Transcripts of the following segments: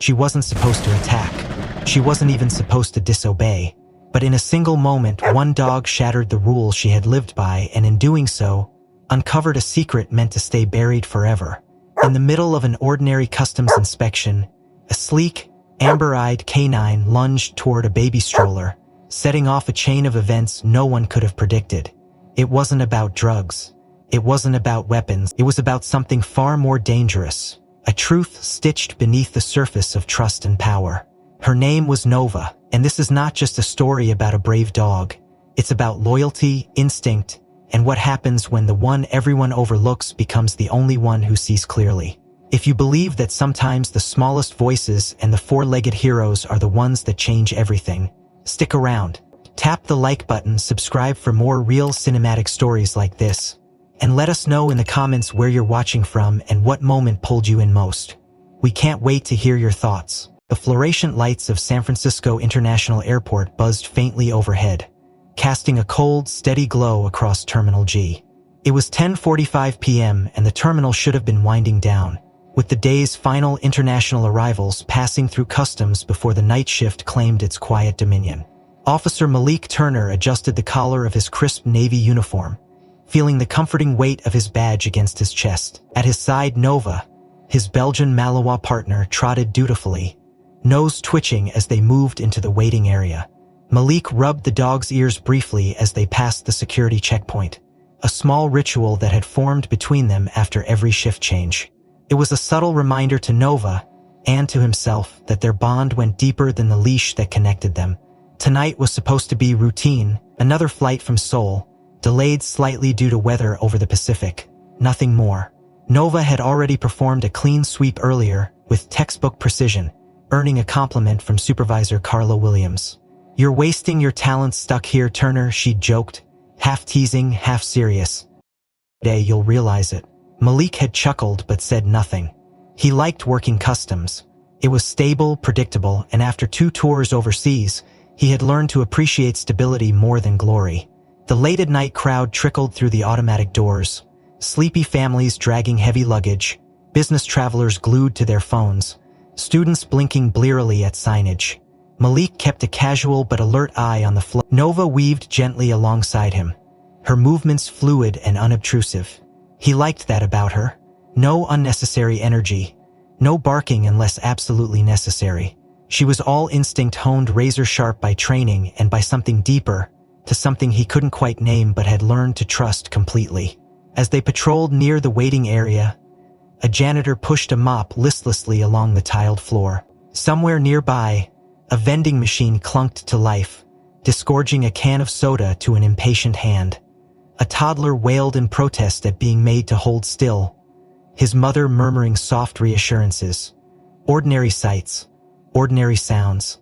She wasn't supposed to attack. She wasn't even supposed to disobey. But in a single moment, one dog shattered the rules she had lived by, and in doing so, uncovered a secret meant to stay buried forever. In the middle of an ordinary customs inspection, a sleek, amber-eyed canine lunged toward a baby stroller, setting off a chain of events no one could have predicted. It wasn't about drugs. It wasn't about weapons. It was about something far more dangerous, a truth stitched beneath the surface of trust and power. Her name was Nova, and this is not just a story about a brave dog. It's about loyalty, instinct, and what happens when the one everyone overlooks becomes the only one who sees clearly. If you believe that sometimes the smallest voices and the four-legged heroes are the ones that change everything, stick around. Tap the like button, subscribe for more real cinematic stories like this, and let us know in the comments where you're watching from and what moment pulled you in most. We can't wait to hear your thoughts. The fluorescent lights of San Francisco International Airport buzzed faintly overhead, casting a cold, steady glow across Terminal G. It was 10:45 p.m. and the terminal should have been winding down, with the day's final international arrivals passing through customs before the night shift claimed its quiet dominion. Officer Malik Turner adjusted the collar of his crisp Navy uniform, feeling the comforting weight of his badge against his chest. At his side, Nova, his Belgian Malinois partner, trotted dutifully, nose twitching as they moved into the waiting area. Malik rubbed the dog's ears briefly as they passed the security checkpoint, a small ritual that had formed between them after every shift change. It was a subtle reminder to Nova, and to himself, that their bond went deeper than the leash that connected them. Tonight was supposed to be routine, another flight from Seoul, delayed slightly due to weather over the Pacific. Nothing more. Nova had already performed a clean sweep earlier, with textbook precision, earning a compliment from Supervisor Carla Williams. "You're wasting your talents stuck here, Turner," she joked, half teasing, half serious. "Today you'll realize it." Malik had chuckled but said nothing. He liked working customs. It was stable, predictable, and after 2 tours overseas, he had learned to appreciate stability more than glory. The late-at-night crowd trickled through the automatic doors, sleepy families dragging heavy luggage, business travelers glued to their phones, students blinking blearily at signage. Malik kept a casual but alert eye on the floor. Nova weaved gently alongside him, her movements fluid and unobtrusive. He liked that about her. No unnecessary energy, no barking unless absolutely necessary. She was all instinct, honed razor-sharp by training and by something deeper, to something he couldn't quite name but had learned to trust completely. As they patrolled near the waiting area, a janitor pushed a mop listlessly along the tiled floor. Somewhere nearby, a vending machine clunked to life, disgorging a can of soda to an impatient hand. A toddler wailed in protest at being made to hold still, his mother murmuring soft reassurances. Ordinary sights, ordinary sounds.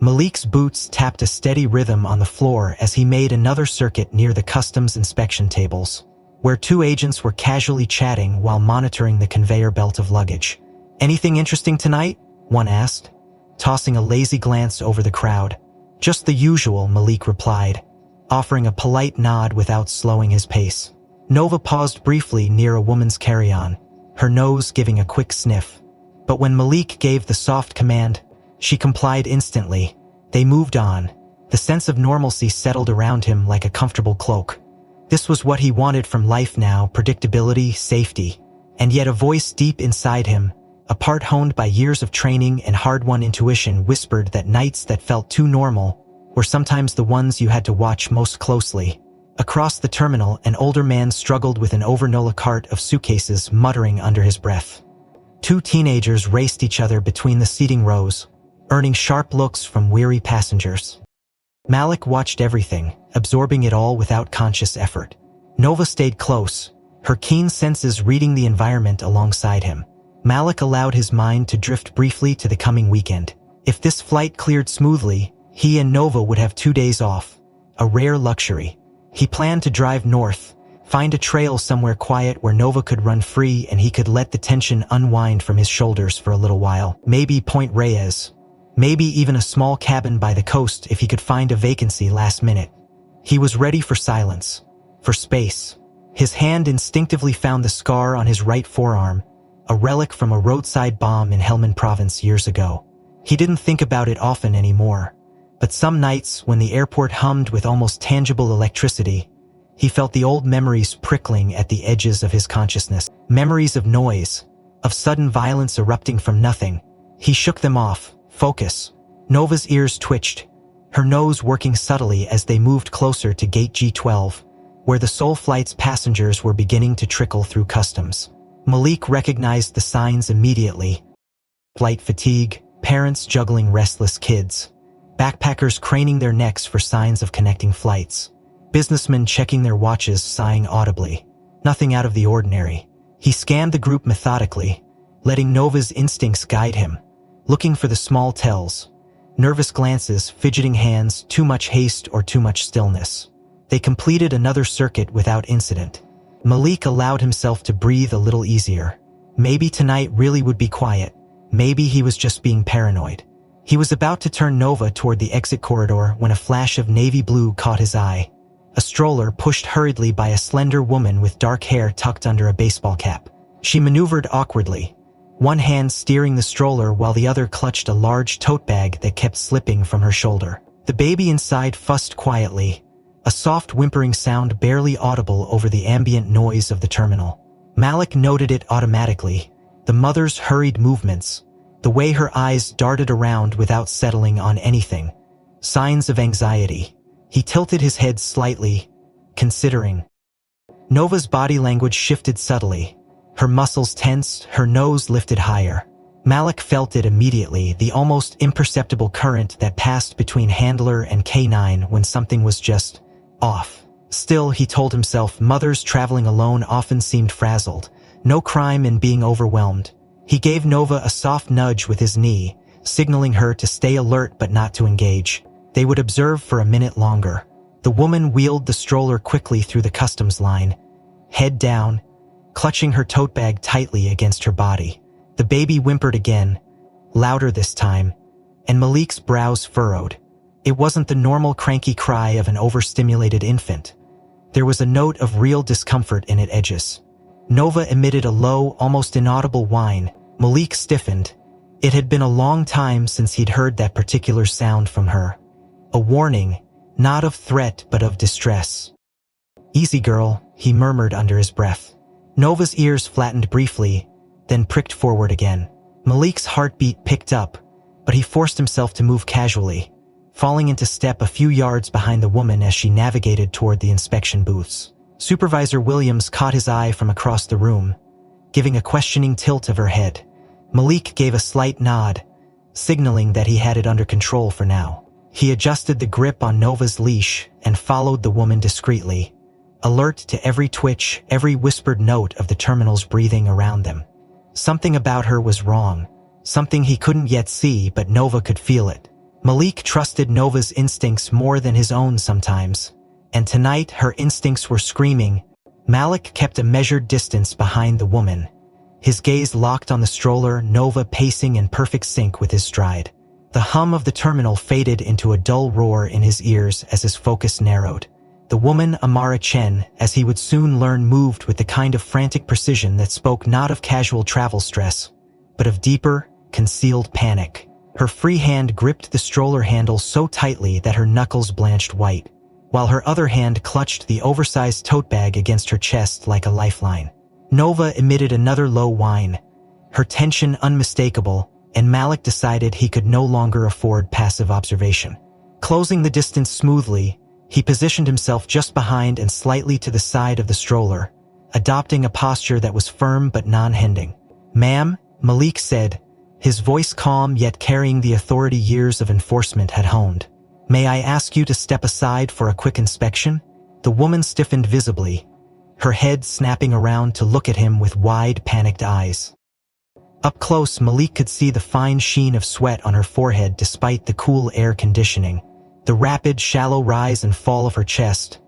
Malik's boots tapped a steady rhythm on the floor as he made another circuit near the customs inspection tables, where 2 agents were casually chatting while monitoring the conveyor belt of luggage. "Anything interesting tonight?" one asked, tossing a lazy glance over the crowd. "Just the usual," Malik replied, offering a polite nod without slowing his pace. Nova paused briefly near a woman's carry-on, her nose giving a quick sniff. But when Malik gave the soft command, she complied instantly. They moved on. The sense of normalcy settled around him like a comfortable cloak. This was what he wanted from life now: predictability, safety. And yet a voice deep inside him, a part honed by years of training and hard-won intuition, whispered that nights that felt too normal were sometimes the ones you had to watch most closely. Across the terminal, an older man struggled with an overnola cart of suitcases, muttering under his breath. 2 teenagers raced each other between the seating rows, earning sharp looks from weary passengers. Malik watched everything, absorbing it all without conscious effort. Nova stayed close, her keen senses reading the environment alongside him. Malik allowed his mind to drift briefly to the coming weekend. If this flight cleared smoothly, he and Nova would have 2 days off, a rare luxury. He planned to drive north, find a trail somewhere quiet where Nova could run free and he could let the tension unwind from his shoulders for a little while. Maybe Point Reyes. Maybe even a small cabin by the coast if he could find a vacancy last minute. He was ready for silence, for space. His hand instinctively found the scar on his right forearm, a relic from a roadside bomb in Helmand province years ago. He didn't think about it often anymore, but some nights when the airport hummed with almost tangible electricity, he felt the old memories prickling at the edges of his consciousness. Memories of noise, of sudden violence erupting from nothing. He shook them off. Focus. Nova's ears twitched, her nose working subtly as they moved closer to gate G12, where the Seoul flight's passengers were beginning to trickle through customs. Malik recognized the signs immediately. Flight fatigue, parents juggling restless kids, backpackers craning their necks for signs of connecting flights, businessmen checking their watches, sighing audibly. Nothing out of the ordinary. He scanned the group methodically, letting Nova's instincts guide him, looking for the small tells. Nervous glances, fidgeting hands, too much haste or too much stillness. They completed another circuit without incident. Malik allowed himself to breathe a little easier. Maybe tonight really would be quiet. Maybe he was just being paranoid. He was about to turn Nova toward the exit corridor when a flash of navy blue caught his eye. A stroller pushed hurriedly by a slender woman with dark hair tucked under a baseball cap. She maneuvered awkwardly, one hand steering the stroller while the other clutched a large tote bag that kept slipping from her shoulder. The baby inside fussed quietly, a soft whimpering sound barely audible over the ambient noise of the terminal. Malik noted it automatically, the mother's hurried movements, the way her eyes darted around without settling on anything. Signs of anxiety. He tilted his head slightly, considering. Nova's body language shifted subtly. Her muscles tensed, her nose lifted higher. Malik felt it immediately, the almost imperceptible current that passed between handler and K9 when something was just off. Still, he told himself, mothers traveling alone often seemed frazzled. No crime in being overwhelmed. He gave Nova a soft nudge with his knee, signaling her to stay alert but not to engage. They would observe for a minute longer. The woman wheeled the stroller quickly through the customs line, head down, clutching her tote bag tightly against her body. The baby whimpered again, louder this time, and Malik's brows furrowed. It wasn't the normal cranky cry of an overstimulated infant. There was a note of real discomfort in its edges. Nova emitted a low, almost inaudible whine. Malik stiffened. It had been a long time since he'd heard that particular sound from her. A warning, not of threat but of distress. "Easy, girl," he murmured under his breath. Nova's ears flattened briefly, then pricked forward again. Malik's heartbeat picked up, but he forced himself to move casually, falling into step a few yards behind the woman as she navigated toward the inspection booths. Supervisor Williams caught his eye from across the room, giving a questioning tilt of her head. Malik gave a slight nod, signaling that he had it under control for now. He adjusted the grip on Nova's leash and followed the woman discreetly, alert to every twitch, every whispered note of the terminal's breathing around them. Something about her was wrong, something he couldn't yet see, but Nova could feel it. Malik trusted Nova's instincts more than his own sometimes, and tonight her instincts were screaming. Malik kept a measured distance behind the woman, his gaze locked on the stroller, Nova pacing in perfect sync with his stride. The hum of the terminal faded into a dull roar in his ears as his focus narrowed. The woman, Amara Chen, as he would soon learn, moved with the kind of frantic precision that spoke not of casual travel stress, but of deeper, concealed panic. Her free hand gripped the stroller handle so tightly that her knuckles blanched white, while her other hand clutched the oversized tote bag against her chest like a lifeline. Nova emitted another low whine, her tension unmistakable, and Malik decided he could no longer afford passive observation. Closing the distance smoothly, he positioned himself just behind and slightly to the side of the stroller, adopting a posture that was firm but non-bending. "Ma'am," Malik said, his voice calm yet carrying the authority years of enforcement had honed. "May I ask you to step aside for a quick inspection?" The woman stiffened visibly, her head snapping around to look at him with wide, panicked eyes. Up close, Malik could see the fine sheen of sweat on her forehead despite the cool air conditioning, the rapid, shallow rise and fall of her chest,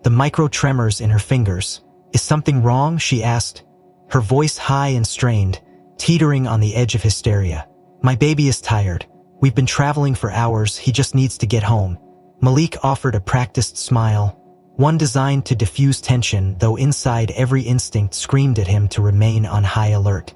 the micro-tremors in her fingers. "Is something wrong?" she asked, her voice high and strained, teetering on the edge of hysteria. "My baby is tired. We've been traveling for hours, he just needs to get home." Malik offered a practiced smile, one designed to diffuse tension, though inside every instinct screamed at him to remain on high alert.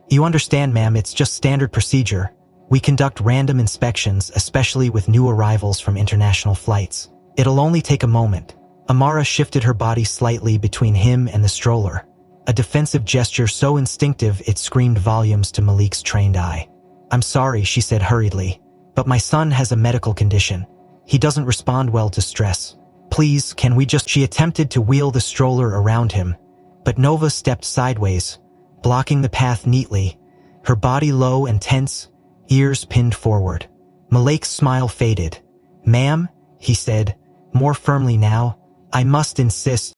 You understand, ma'am, it's just standard procedure. We conduct random inspections, especially with new arrivals from international flights. It'll only take a moment. Amara shifted her body slightly between him and the stroller, a defensive gesture so instinctive it screamed volumes to Malik's trained eye. I'm sorry, she said hurriedly, but my son has a medical condition. He doesn't respond well to stress. Please, can we just— She attempted to wheel the stroller around him, but Nova stepped sideways, blocking the path neatly, her body low and tense, ears pinned forward. Malik's smile faded. Ma'am, he said, more firmly now, I must insist.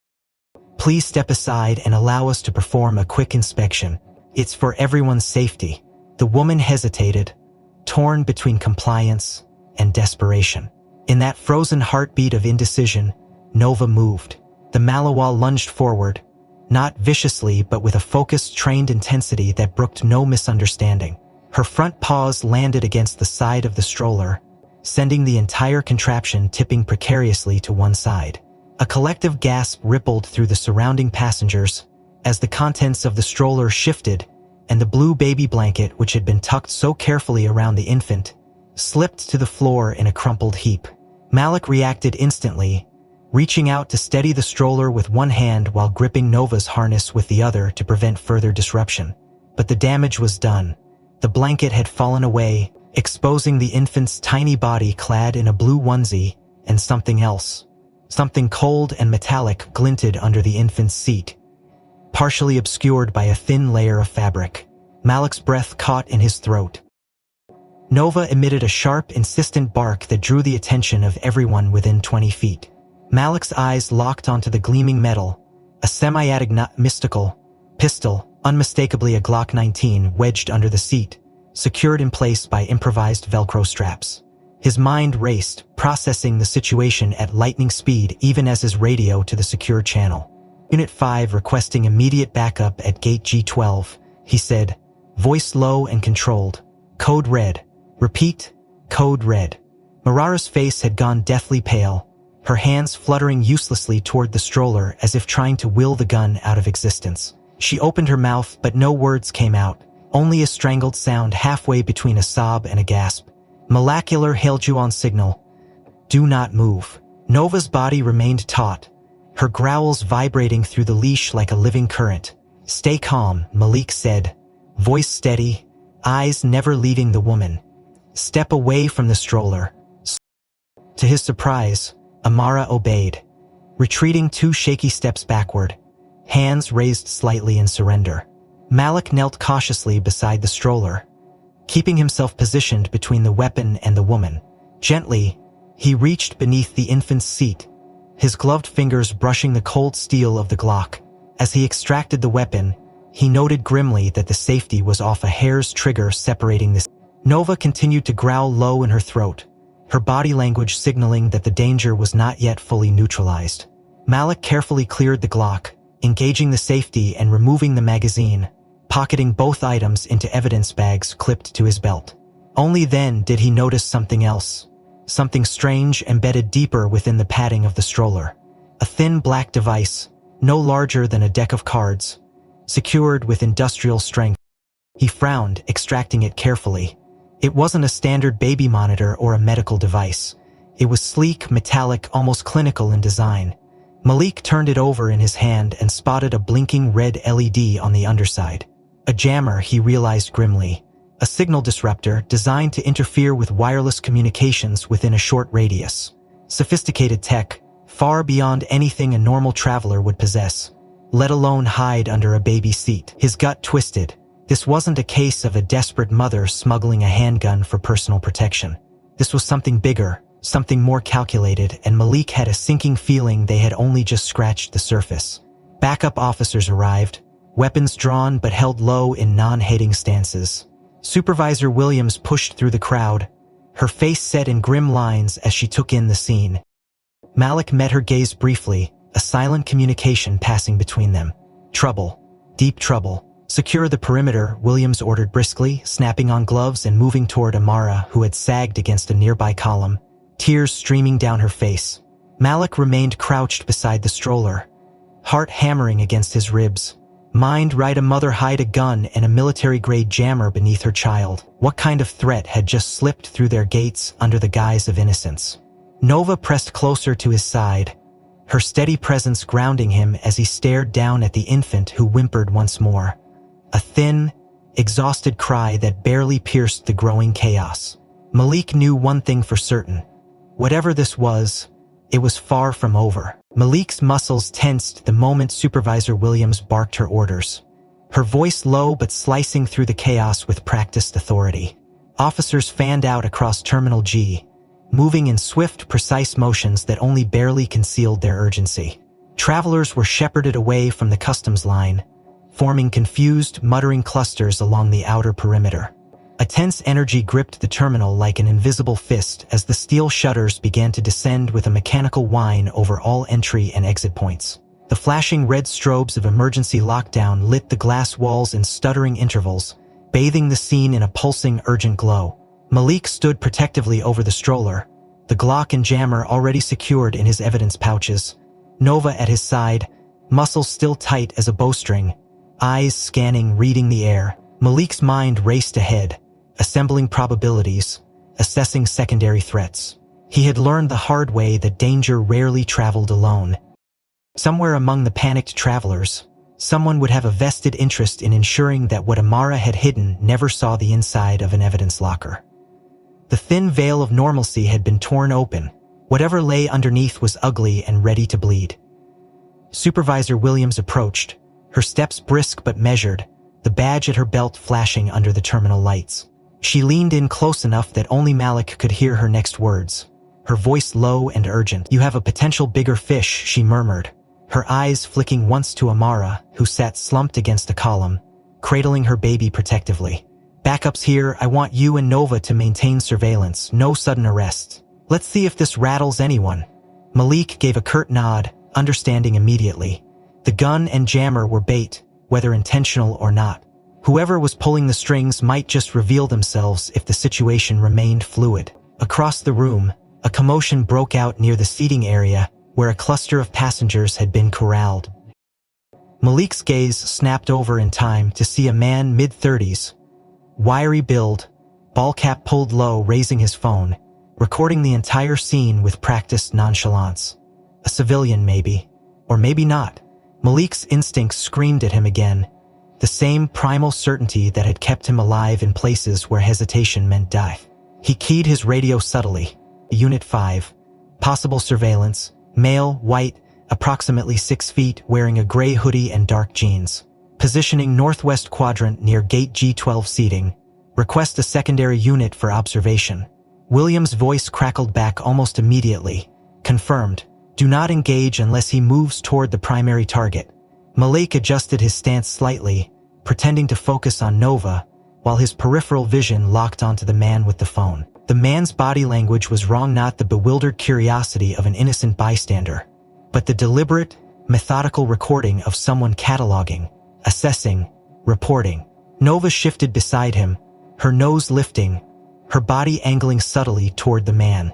Please step aside and allow us to perform a quick inspection. It's for everyone's safety. The woman hesitated, torn between compliance and desperation. In that frozen heartbeat of indecision, Nova moved. The Malawal lunged forward, not viciously but with a focused, trained intensity that brooked no misunderstanding. Her front paws landed against the side of the stroller, sending the entire contraption tipping precariously to one side. A collective gasp rippled through the surrounding passengers as the contents of the stroller shifted and the blue baby blanket, which had been tucked so carefully around the infant, slipped to the floor in a crumpled heap. Malik reacted instantly, reaching out to steady the stroller with one hand while gripping Nova's harness with the other to prevent further disruption. But the damage was done. The blanket had fallen away, exposing the infant's tiny body clad in a blue onesie, and something else. Something cold and metallic glinted under the infant's seat, partially obscured by a thin layer of fabric. Malik's breath caught in his throat. Nova emitted a sharp, insistent bark that drew the attention of everyone within 20 feet. Malik's eyes locked onto the gleaming metal, a semi-automatic mystical pistol, unmistakably a Glock 19 wedged under the seat, secured in place by improvised Velcro straps. His mind raced, processing the situation at lightning speed even as his radio to the secure channel. Unit 5 requesting immediate backup at Gate G12, he said, voice low and controlled. Code red. Repeat, code red. Marara's face had gone deathly pale, her hands fluttering uselessly toward the stroller as if trying to will the gun out of existence. She opened her mouth, but no words came out, only a strangled sound halfway between a sob and a gasp. Molecular hailed you on signal. Do not move. Nova's body remained taut, her growls vibrating through the leash like a living current. Stay calm, Malik said, voice steady, eyes never leaving the woman. Step away from the stroller. To his surprise, Amara obeyed, retreating 2 shaky steps backward, hands raised slightly in surrender. Malik knelt cautiously beside the stroller, keeping himself positioned between the weapon and the woman. Gently, he reached beneath the infant's seat, his gloved fingers brushing the cold steel of the Glock. As he extracted the weapon, he noted grimly that the safety was off a hair's trigger separating the— Nova continued to growl low in her throat, her body language signaling that the danger was not yet fully neutralized. Malik carefully cleared the Glock, engaging the safety and removing the magazine, pocketing both items into evidence bags clipped to his belt. Only then did he notice something else, something strange embedded deeper within the padding of the stroller. A thin black device, no larger than a deck of cards, secured with industrial strength. He frowned, extracting it carefully. It wasn't a standard baby monitor or a medical device. It was sleek, metallic, almost clinical in design. Malik turned it over in his hand and spotted a blinking red LED on the underside. A jammer, he realized grimly. A signal disruptor designed to interfere with wireless communications within a short radius. Sophisticated tech, far beyond anything a normal traveler would possess, let alone hide under a baby seat. His gut twisted. This wasn't a case of a desperate mother smuggling a handgun for personal protection. This was something bigger, something more calculated, and Malik had a sinking feeling they had only just scratched the surface. Backup officers arrived, weapons drawn but held low in non-hating stances. Supervisor Williams pushed through the crowd, her face set in grim lines as she took in the scene. Malik met her gaze briefly, a silent communication passing between them. Trouble. Deep trouble. Secure the perimeter, Williams ordered briskly, snapping on gloves and moving toward Amara, who had sagged against a nearby column, tears streaming down her face. Malik remained crouched beside the stroller, heart hammering against his ribs. Mind right, a mother hide a gun and a military-grade jammer beneath her child. What kind of threat had just slipped through their gates under the guise of innocence? Nova pressed closer to his side, her steady presence grounding him as he stared down at the infant who whimpered once more. A thin, exhausted cry that barely pierced the growing chaos. Malik knew one thing for certain. Whatever this was, it was far from over. Malik's muscles tensed the moment Supervisor Williams barked her orders, her voice low but slicing through the chaos with practiced authority. Officers fanned out across Terminal G, moving in swift, precise motions that only barely concealed their urgency. Travelers were shepherded away from the customs line, forming confused, muttering clusters along the outer perimeter. A tense energy gripped the terminal like an invisible fist as the steel shutters began to descend with a mechanical whine over all entry and exit points. The flashing red strobes of emergency lockdown lit the glass walls in stuttering intervals, bathing the scene in a pulsing, urgent glow. Malik stood protectively over the stroller, the Glock and jammer already secured in his evidence pouches, Nova at his side, muscles still tight as a bowstring, eyes scanning, reading the air. Malik's mind raced ahead, assembling probabilities, assessing secondary threats. He had learned the hard way that danger rarely traveled alone. Somewhere among the panicked travelers, someone would have a vested interest in ensuring that what Amara had hidden never saw the inside of an evidence locker. The thin veil of normalcy had been torn open. Whatever lay underneath was ugly and ready to bleed. Supervisor Williams approached, her steps brisk but measured, the badge at her belt flashing under the terminal lights. She leaned in close enough that only Malik could hear her next words, her voice low and urgent. "You have a potential bigger fish," she murmured, her eyes flicking once to Amara, who sat slumped against a column, cradling her baby protectively. "Backup's here. I want you and Nova to maintain surveillance, no sudden arrests. Let's see if this rattles anyone." Malik gave a curt nod, understanding immediately. The gun and jammer were bait, whether intentional or not. Whoever was pulling the strings might just reveal themselves if the situation remained fluid. Across the room, a commotion broke out near the seating area where a cluster of passengers had been corralled. Malik's gaze snapped over in time to see a man mid-30s, wiry build, ball cap pulled low, raising his phone, recording the entire scene with practiced nonchalance. A civilian maybe, or maybe not. Malik's instincts screamed at him again, the same primal certainty that had kept him alive in places where hesitation meant death. He keyed his radio subtly. Unit 5. Possible surveillance. Male, white, approximately 6 feet, wearing a gray hoodie and dark jeans. Positioning northwest quadrant near gate G12 seating. Request a secondary unit for observation. Williams' voice crackled back almost immediately. Confirmed. Do not engage unless he moves toward the primary target. Malik adjusted his stance slightly, pretending to focus on Nova, while his peripheral vision locked onto the man with the phone. The man's body language was wrong, not the bewildered curiosity of an innocent bystander, but the deliberate, methodical recording of someone cataloging, assessing, reporting. Nova shifted beside him, her nose lifting, her body angling subtly toward the man.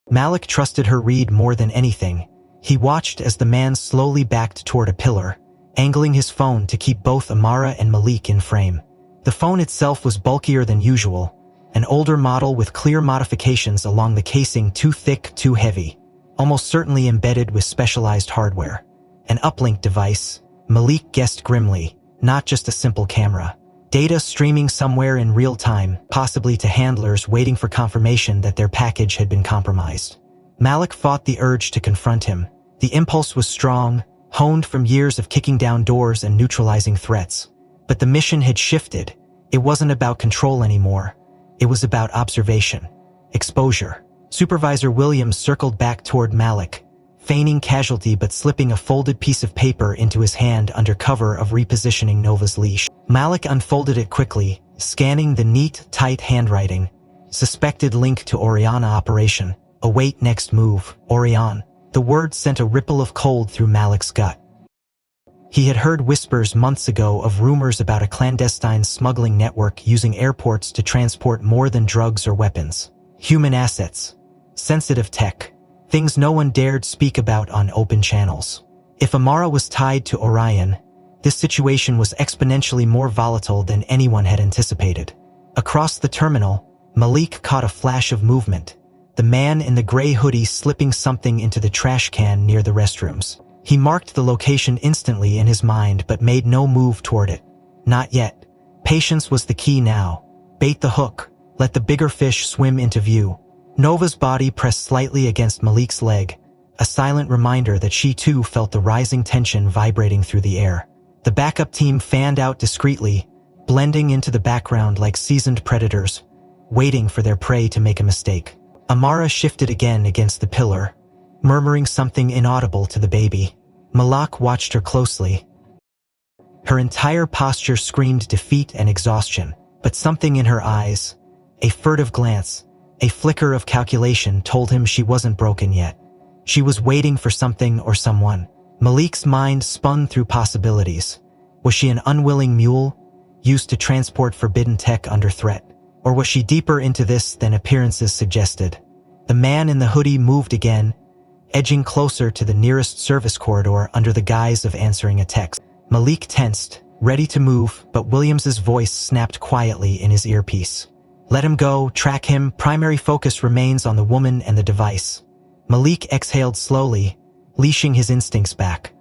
Malik trusted her read more than anything. He watched as the man slowly backed toward a pillar, angling his phone to keep both Amara and Malik in frame. The phone itself was bulkier than usual, an older model with clear modifications along the casing, too thick, too heavy, almost certainly embedded with specialized hardware. An uplink device, Malik guessed grimly, not just a simple camera. Data streaming somewhere in real time, possibly to handlers waiting for confirmation that their package had been compromised. Malik fought the urge to confront him. The impulse was strong, honed from years of kicking down doors and neutralizing threats. But the mission had shifted. It wasn't about control anymore. It was about observation, exposure. Supervisor Williams circled back toward Malik, feigning casualty but slipping a folded piece of paper into his hand under cover of repositioning Nova's leash. Malik unfolded it quickly, scanning the neat, tight handwriting. Suspected link to Oriana operation. Await next move, Orion. The word sent a ripple of cold through Malik's gut. He had heard whispers months ago of rumors about a clandestine smuggling network using airports to transport more than drugs or weapons. Human assets. Sensitive tech. Things no one dared speak about on open channels. If Amara was tied to Orion, This situation was exponentially more volatile than anyone had anticipated. Across the terminal, Malik caught a flash of movement, the man in the gray hoodie slipping something into the trash can near the restrooms. He marked the location instantly in his mind but made no move toward it. Not yet. Patience was the key now. Bait the hook. Let the bigger fish swim into view. Nova's body pressed slightly against Malik's leg, a silent reminder that she too felt the rising tension vibrating through the air. The backup team fanned out discreetly, blending into the background like seasoned predators, waiting for their prey to make a mistake. Amara shifted again against the pillar, murmuring something inaudible to the baby. Malak watched her closely. Her entire posture screamed defeat and exhaustion, but something in her eyes, a furtive glance, a flicker of calculation told him she wasn't broken yet. She was waiting for something or someone. Malik's mind spun through possibilities. Was she an unwilling mule, used to transport forbidden tech under threat? Or was she deeper into this than appearances suggested? The man in the hoodie moved again, edging closer to the nearest service corridor under the guise of answering a text. Malik tensed, ready to move, but Williams's voice snapped quietly in his earpiece. Let him go, track him, primary focus remains on the woman and the device. Malik exhaled slowly, leashing his instincts back.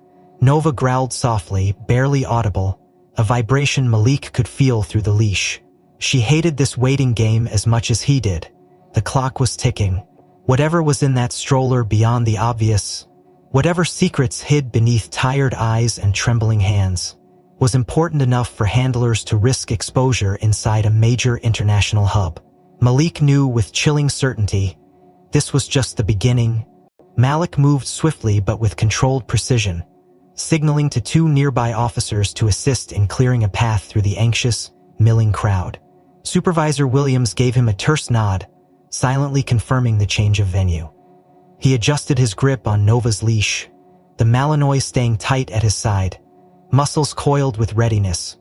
Nova growled softly, barely audible, a vibration Malik could feel through the leash. She hated this waiting game as much as he did. The clock was ticking. Whatever was in that stroller beyond the obvious, whatever secrets hid beneath tired eyes and trembling hands, was important enough for handlers to risk exposure inside a major international hub. Malik knew with chilling certainty this was just the beginning. Malik moved swiftly but with controlled precision, signaling to two nearby officers to assist in clearing a path through the anxious, milling crowd. Supervisor Williams gave him a terse nod, silently confirming the change of venue. He adjusted his grip on Nova's leash, the Malinois staying tight at his side, muscles coiled with readiness.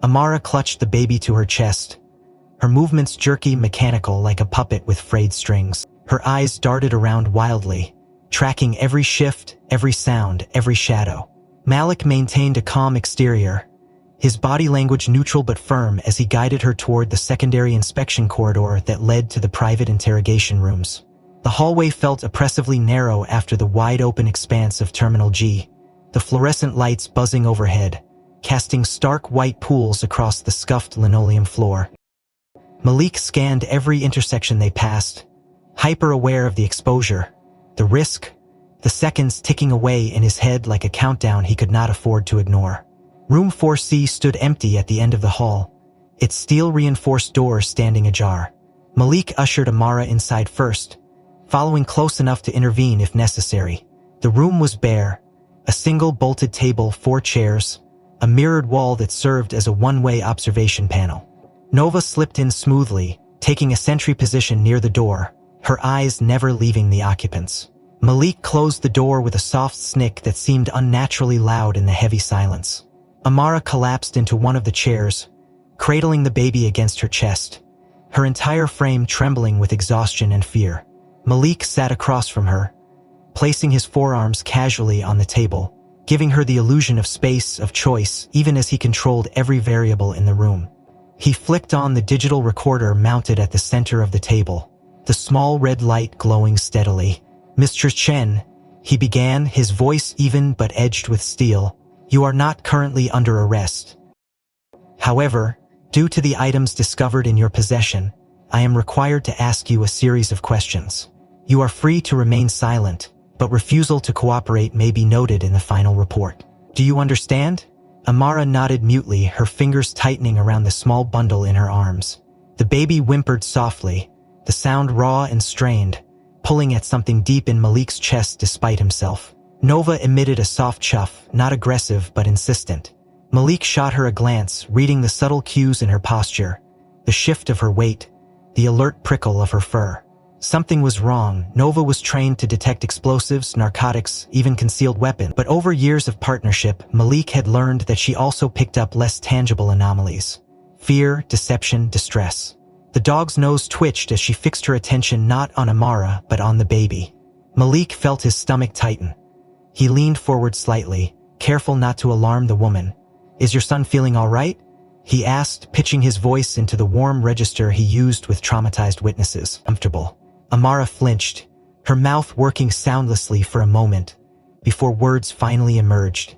Amara clutched the baby to her chest, her movements jerky, mechanical like a puppet with frayed strings. Her eyes darted around wildly, tracking every shift, every sound, every shadow. Malik maintained a calm exterior, his body language neutral but firm as he guided her toward the secondary inspection corridor that led to the private interrogation rooms. The hallway felt oppressively narrow after the wide-open expanse of Terminal G, the fluorescent lights buzzing overhead, casting stark white pools across the scuffed linoleum floor. Malik scanned every intersection they passed, hyper-aware of the exposure, the risk, the seconds ticking away in his head like a countdown he could not afford to ignore. Room 4C stood empty at the end of the hall, its steel-reinforced door standing ajar. Malik ushered Amara inside first, following close enough to intervene if necessary. The room was bare, a single bolted table, 4 chairs, a mirrored wall that served as a one-way observation panel. Nova slipped in smoothly, taking a sentry position near the door, her eyes never leaving the occupants. Malik closed the door with a soft snick that seemed unnaturally loud in the heavy silence. Amara collapsed into one of the chairs, cradling the baby against her chest, her entire frame trembling with exhaustion and fear. Malik sat across from her, placing his forearms casually on the table, giving her the illusion of space, of choice, even as he controlled every variable in the room. He flicked on the digital recorder mounted at the center of the table, the small red light glowing steadily. Mr. Chen, he began, his voice even but edged with steel, you are not currently under arrest. However, due to the items discovered in your possession, I am required to ask you a series of questions. You are free to remain silent, but refusal to cooperate may be noted in the final report. Do you understand? Amara nodded mutely, her fingers tightening around the small bundle in her arms. The baby whimpered softly, the sound raw and strained, pulling at something deep in Malik's chest despite himself. Nova emitted a soft chuff, not aggressive but insistent. Malik shot her a glance, reading the subtle cues in her posture, the shift of her weight, the alert prickle of her fur. Something was wrong. Nova was trained to detect explosives, narcotics, even concealed weapons. But over years of partnership, Malik had learned that she also picked up less tangible anomalies. Fear, deception, distress. The dog's nose twitched as she fixed her attention not on Amara, but on the baby. Malik felt his stomach tighten. He leaned forward slightly, careful not to alarm the woman, "Is your son feeling all right?" he asked, pitching his voice into the warm register he used with traumatized witnesses. "Comfortable." Amara flinched, her mouth working soundlessly for a moment, before words finally emerged.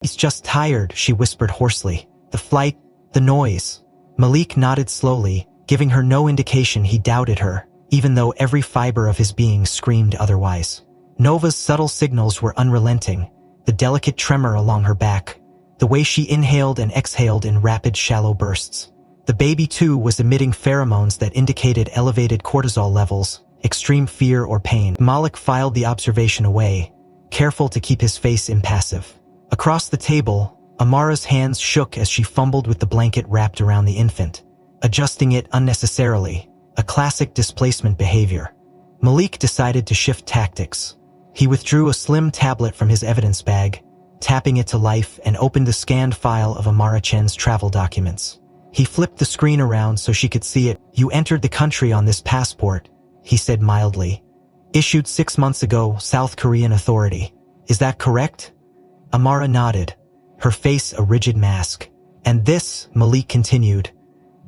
"He's just tired," she whispered hoarsely. "The flight, the noise." Malik nodded slowly, giving her no indication he doubted her, even though every fiber of his being screamed otherwise. Nova's subtle signals were unrelenting, the delicate tremor along her back, the way she inhaled and exhaled in rapid, shallow bursts. The baby, too, was emitting pheromones that indicated elevated cortisol levels, extreme fear or pain. Malik filed the observation away, careful to keep his face impassive. Across the table, Amara's hands shook as she fumbled with the blanket wrapped around the infant, adjusting it unnecessarily, a classic displacement behavior. Malik decided to shift tactics. He withdrew a slim tablet from his evidence bag, tapping it to life, and opened the scanned file of Amara Chen's travel documents. He flipped the screen around so she could see it. "You entered the country on this passport," he said mildly. "Issued 6 months ago, South Korean authority. Is that correct?" Amara nodded, her face a rigid mask. "And this," Malik continued,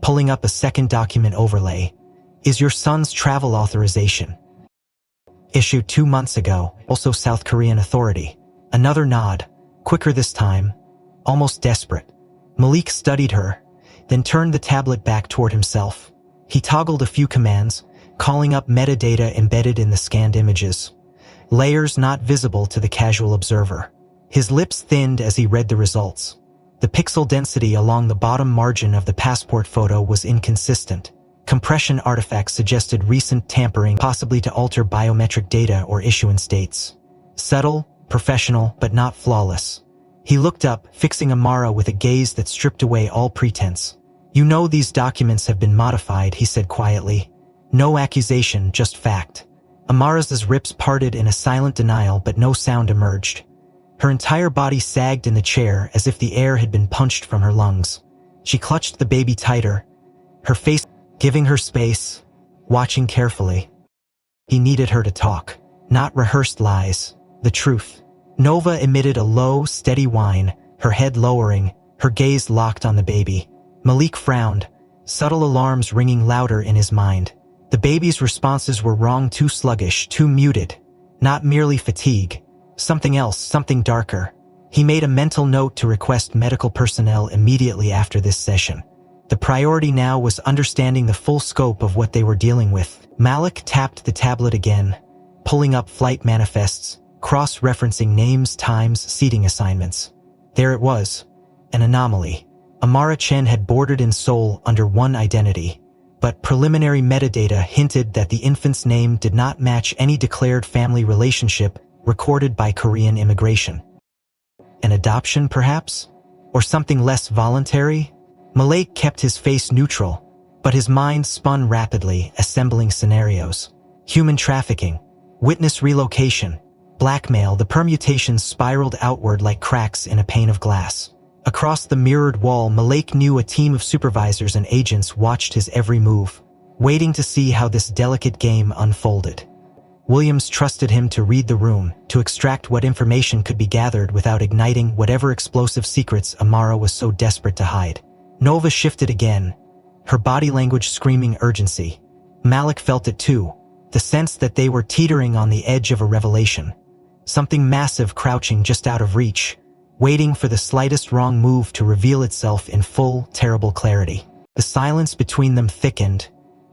pulling up a second document overlay, "is your son's travel authorization. Issued 2 months ago, also South Korean authority." Another nod, quicker this time, almost desperate. Malik studied her, then turned the tablet back toward himself. He toggled a few commands, calling up metadata embedded in the scanned images, layers not visible to the casual observer. His lips thinned as he read the results. The pixel density along the bottom margin of the passport photo was inconsistent. Compression artifacts suggested recent tampering, possibly to alter biometric data or issuance dates. Subtle, professional, but not flawless. He looked up, fixing Amara with a gaze that stripped away all pretense. "You know these documents have been modified," he said quietly. "No accusation, just fact." Amara's lips parted in a silent denial, but no sound emerged. Her entire body sagged in the chair as if the air had been punched from her lungs. She clutched the baby tighter, her face giving her space, watching carefully. He needed her to talk, not rehearsed lies, the truth. Nova emitted a low, steady whine, her head lowering, her gaze locked on the baby. Malik frowned, subtle alarms ringing louder in his mind. The baby's responses were wrong, too sluggish, too muted. Not merely fatigue, something else, something darker. He made a mental note to request medical personnel immediately after this session. The priority now was understanding the full scope of what they were dealing with. Malik tapped the tablet again, pulling up flight manifests, cross-referencing names, times, seating assignments. There it was, an anomaly. Amara Chen had boarded in Seoul under one identity, but preliminary metadata hinted that the infant's name did not match any declared family relationship recorded by Korean immigration. An adoption, perhaps? Or something less voluntary? Malik kept his face neutral, but his mind spun rapidly, assembling scenarios. Human trafficking, witness relocation, blackmail. The permutations spiraled outward like cracks in a pane of glass. Across the mirrored wall, Malik knew a team of supervisors and agents watched his every move, waiting to see how this delicate game unfolded. Williams trusted him to read the room, to extract what information could be gathered without igniting whatever explosive secrets Amara was so desperate to hide. Nova shifted again, her body language screaming urgency. Malik felt it too, the sense that they were teetering on the edge of a revelation. Something massive crouching just out of reach, waiting for the slightest wrong move to reveal itself in full, terrible clarity. The silence between them thickened,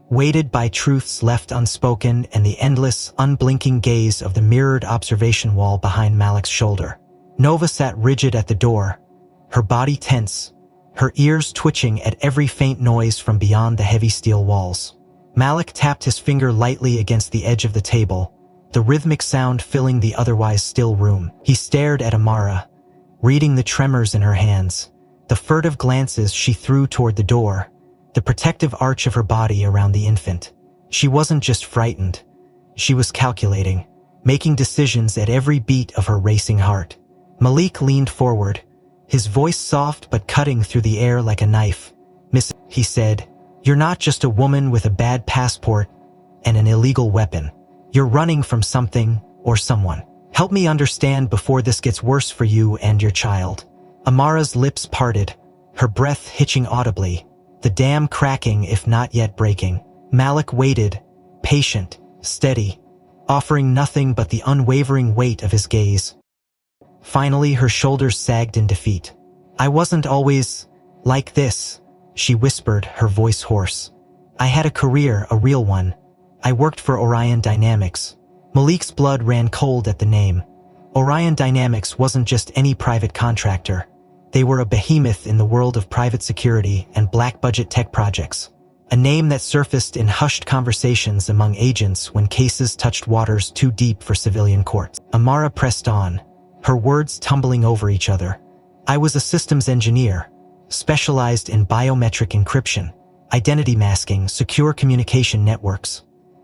weighted by truths left unspoken and the endless, unblinking gaze of the mirrored observation wall behind Malik's shoulder. Nova sat rigid at the door, her body tense, her ears twitching at every faint noise from beyond the heavy steel walls. Malik tapped his finger lightly against the edge of the table, the rhythmic sound filling the otherwise still room. He stared at Amara, reading the tremors in her hands, the furtive glances she threw toward the door, the protective arch of her body around the infant. She wasn't just frightened. She was calculating, making decisions at every beat of her racing heart. Malik leaned forward, his voice soft but cutting through the air like a knife. "Miss," he said, "you're not just a woman with a bad passport and an illegal weapon. You're running from something or someone. Help me understand before this gets worse for you and your child." Amara's lips parted, her breath hitching audibly, the dam cracking if not yet breaking. Malik waited, patient, steady, offering nothing but the unwavering weight of his gaze. Finally, her shoulders sagged in defeat. "I wasn't always like this," she whispered, her voice hoarse. "I had a career, a real one. I worked for Orion Dynamics." Malik's blood ran cold at the name. Orion Dynamics wasn't just any private contractor. They were a behemoth in the world of private security and black-budget tech projects. A name that surfaced in hushed conversations among agents when cases touched waters too deep for civilian courts. Amara pressed on, her words tumbling over each other. "I was a systems engineer, specialized in biometric encryption, identity masking, secure communication networks.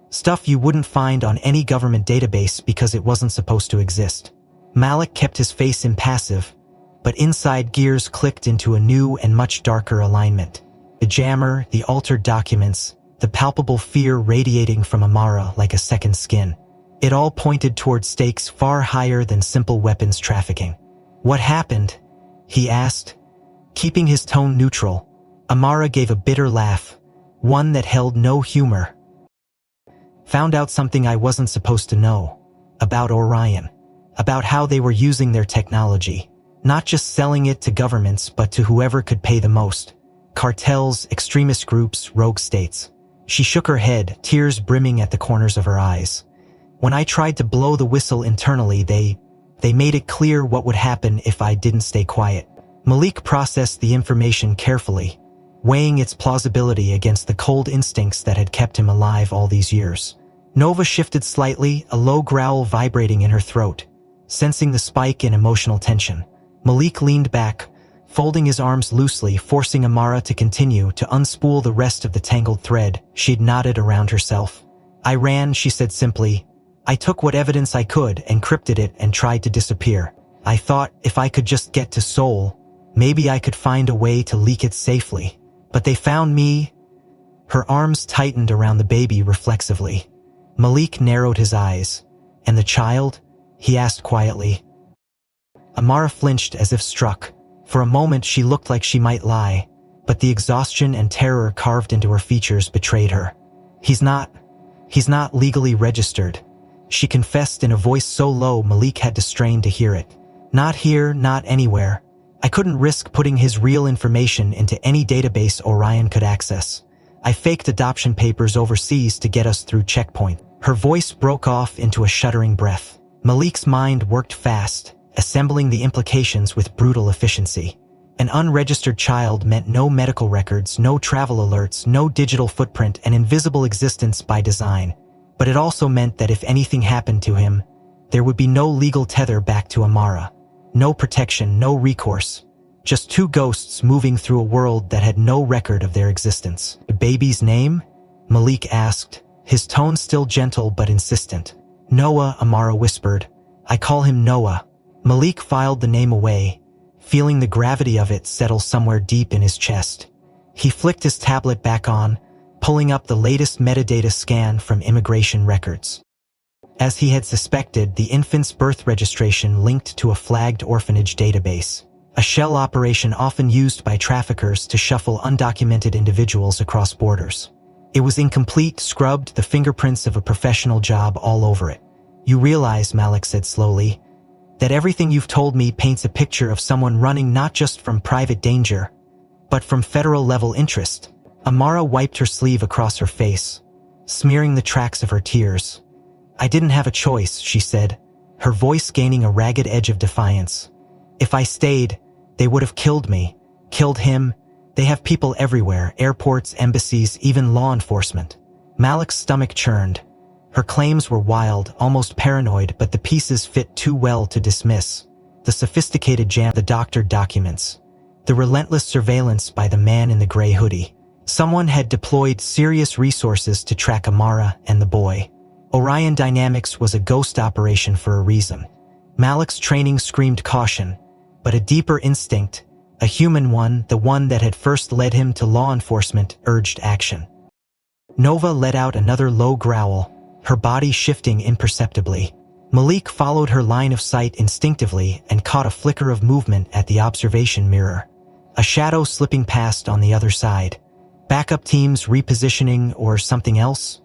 Stuff you wouldn't find on any government database because it wasn't supposed to exist." Malik kept his face impassive, but inside gears clicked into a new and much darker alignment. The jammer, the altered documents, the palpable fear radiating from Amara like a second skin. It all pointed toward stakes far higher than simple weapons trafficking. "What happened?" he asked, keeping his tone neutral. Amara gave a bitter laugh, one that held no humor. "Found out something I wasn't supposed to know. About Orion. About how they were using their technology. Not just selling it to governments but to whoever could pay the most. Cartels, extremist groups, rogue states." She shook her head, tears brimming at the corners of her eyes. "When I tried to blow the whistle internally, they made it clear what would happen if I didn't stay quiet." Malik processed the information carefully, weighing its plausibility against the cold instincts that had kept him alive all these years. Nova shifted slightly, a low growl vibrating in her throat, sensing the spike in emotional tension. Malik leaned back, folding his arms loosely, forcing Amara to continue to unspool the rest of the tangled thread. She'd knotted around herself. "I ran," she said simply. "I took what evidence I could, encrypted it, and tried to disappear. I thought if I could just get to Seoul, maybe I could find a way to leak it safely. But they found me." Her arms tightened around the baby reflexively. Malik narrowed his eyes. "And the child?" he asked quietly. Amara flinched as if struck. For a moment she looked like she might lie, but the exhaustion and terror carved into her features betrayed her. He's not legally registered," she confessed in a voice so low Malik had to strain to hear it. "Not here, not anywhere. I couldn't risk putting his real information into any database Orion could access. I faked adoption papers overseas to get us through checkpoint." Her voice broke off into a shuddering breath. Malik's mind worked fast, assembling the implications with brutal efficiency. An unregistered child meant no medical records, no travel alerts, no digital footprint, an invisible existence by design. But it also meant that if anything happened to him, there would be no legal tether back to Amara. No protection, no recourse. Just two ghosts moving through a world that had no record of their existence. "The baby's name?" Malik asked, his tone still gentle but insistent. "Noah," Amara whispered. "I call him Noah." Malik filed the name away, feeling the gravity of it settle somewhere deep in his chest. He flicked his tablet back on, pulling up the latest metadata scan from immigration records. As he had suspected, the infant's birth registration linked to a flagged orphanage database, a shell operation often used by traffickers to shuffle undocumented individuals across borders. It was incomplete, scrubbed, the fingerprints of a professional job all over it. "You realize," Malik said slowly, "that everything you've told me paints a picture of someone running not just from private danger, but from federal-level interest." Amara wiped her sleeve across her face, smearing the tracks of her tears. "I didn't have a choice," she said, her voice gaining a ragged edge of defiance. "If I stayed, they would have killed me, killed him. They have people everywhere, airports, embassies, even law enforcement." Malik's stomach churned. Her claims were wild, almost paranoid, but the pieces fit too well to dismiss. The sophisticated the doctored documents, the relentless surveillance by the man in the gray hoodie. Someone had deployed serious resources to track Amara and the boy. Orion Dynamics was a ghost operation for a reason. Malik's training screamed caution, but a deeper instinct, a human one, the one that had first led him to law enforcement, urged action. Nova let out another low growl, her body shifting imperceptibly. Malik followed her line of sight instinctively and caught a flicker of movement at the observation mirror. A shadow slipping past on the other side. Backup teams repositioning or something else?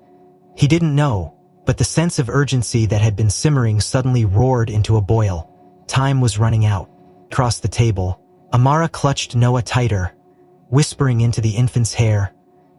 He didn't know, but the sense of urgency that had been simmering suddenly roared into a boil. Time was running out. Across the table, Amara clutched Noah tighter, whispering into the infant's hair,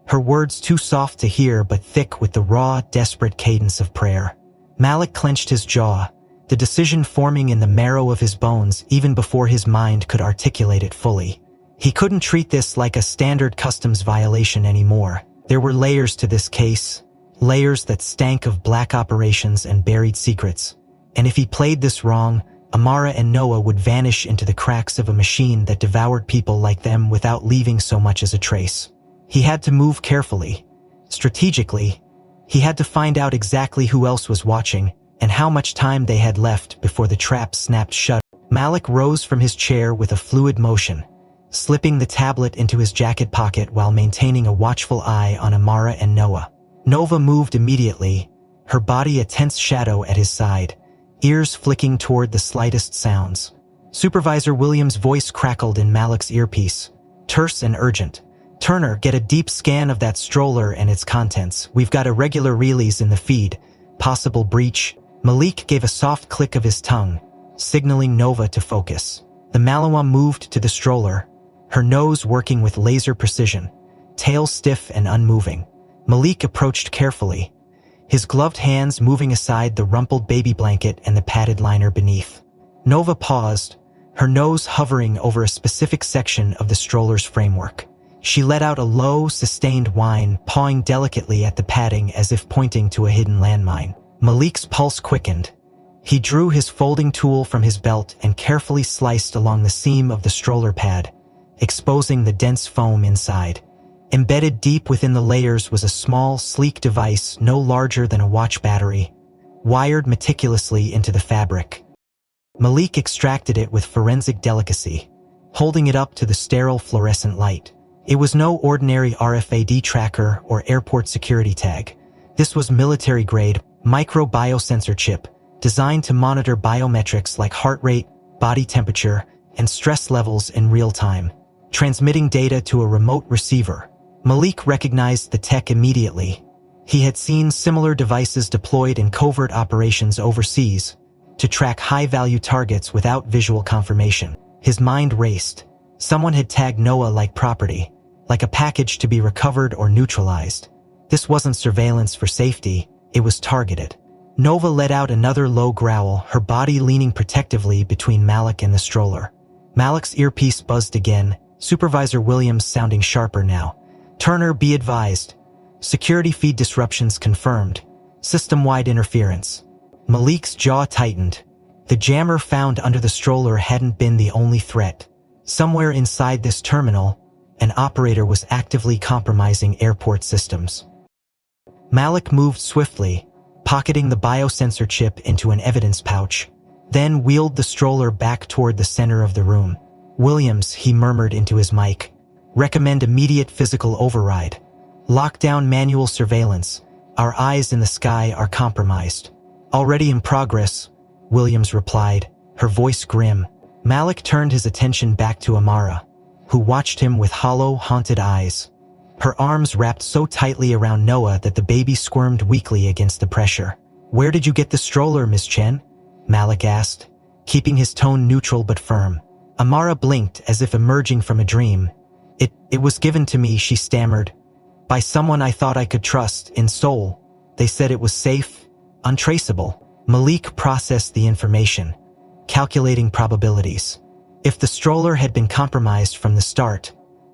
her words too soft to hear but thick with the raw, desperate cadence of prayer. Malik clenched his jaw, the decision forming in the marrow of his bones even before his mind could articulate it fully. He couldn't treat this like a standard customs violation anymore. There were layers to this case, layers that stank of black operations and buried secrets. And if he played this wrong, Amara and Noah would vanish into the cracks of a machine that devoured people like them without leaving so much as a trace. He had to move carefully, strategically. He had to find out exactly who else was watching and how much time they had left before the trap snapped shut. Malik rose from his chair with a fluid motion, slipping the tablet into his jacket pocket while maintaining a watchful eye on Amara and Noah. Nova moved immediately, her body a tense shadow at his side, ears flicking toward the slightest sounds. Supervisor Williams' voice crackled in Malik's earpiece, terse and urgent. "Turner, get a deep scan of that stroller and its contents. We've got irregular relays in the feed. Possible breach." Malik gave a soft click of his tongue, signaling Nova to focus. The Malawam moved to the stroller, her nose working with laser precision, tail stiff and unmoving. Malik approached carefully, his gloved hands moving aside the rumpled baby blanket and the padded liner beneath. Nova paused, her nose hovering over a specific section of the stroller's framework. She let out a low, sustained whine, pawing delicately at the padding as if pointing to a hidden landmine. Malik's pulse quickened. He drew his folding tool from his belt and carefully sliced along the seam of the stroller pad, exposing the dense foam inside. Embedded deep within the layers was a small, sleek device no larger than a watch battery, wired meticulously into the fabric. Malik extracted it with forensic delicacy, holding it up to the sterile fluorescent light. It was no ordinary RFID tracker or airport security tag. This was military-grade, micro-biosensor chip, designed to monitor biometrics like heart rate, body temperature, and stress levels in real time, transmitting data to a remote receiver. Malik recognized the tech immediately. He had seen similar devices deployed in covert operations overseas to track high-value targets without visual confirmation. His mind raced. Someone had tagged Noah like property, like a package to be recovered or neutralized. This wasn't surveillance for safety, it was targeted. Nova let out another low growl, her body leaning protectively between Malik and the stroller. Malik's earpiece buzzed again, Supervisor Williams sounding sharper now. "Turner, be advised. Security feed disruptions confirmed. System-wide interference." Malik's jaw tightened. The jammer found under the stroller hadn't been the only threat. Somewhere inside this terminal, an operator was actively compromising airport systems. Malik moved swiftly, pocketing the biosensor chip into an evidence pouch, then wheeled the stroller back toward the center of the room. "Williams," he murmured into his mic, "recommend immediate physical override. Lock down manual surveillance. Our eyes in the sky are compromised." "Already in progress," Williams replied, her voice grim. Malik turned his attention back to Amara, who watched him with hollow, haunted eyes. Her arms wrapped so tightly around Noah that the baby squirmed weakly against the pressure. "Where did you get the stroller, Miss Chen?" Malik asked, keeping his tone neutral but firm. Amara blinked as if emerging from a dream. It was given to me," she stammered, "by someone I thought I could trust, in Seoul. They said it was safe, untraceable." Malik processed the information, calculating probabilities. If the stroller had been compromised from the start,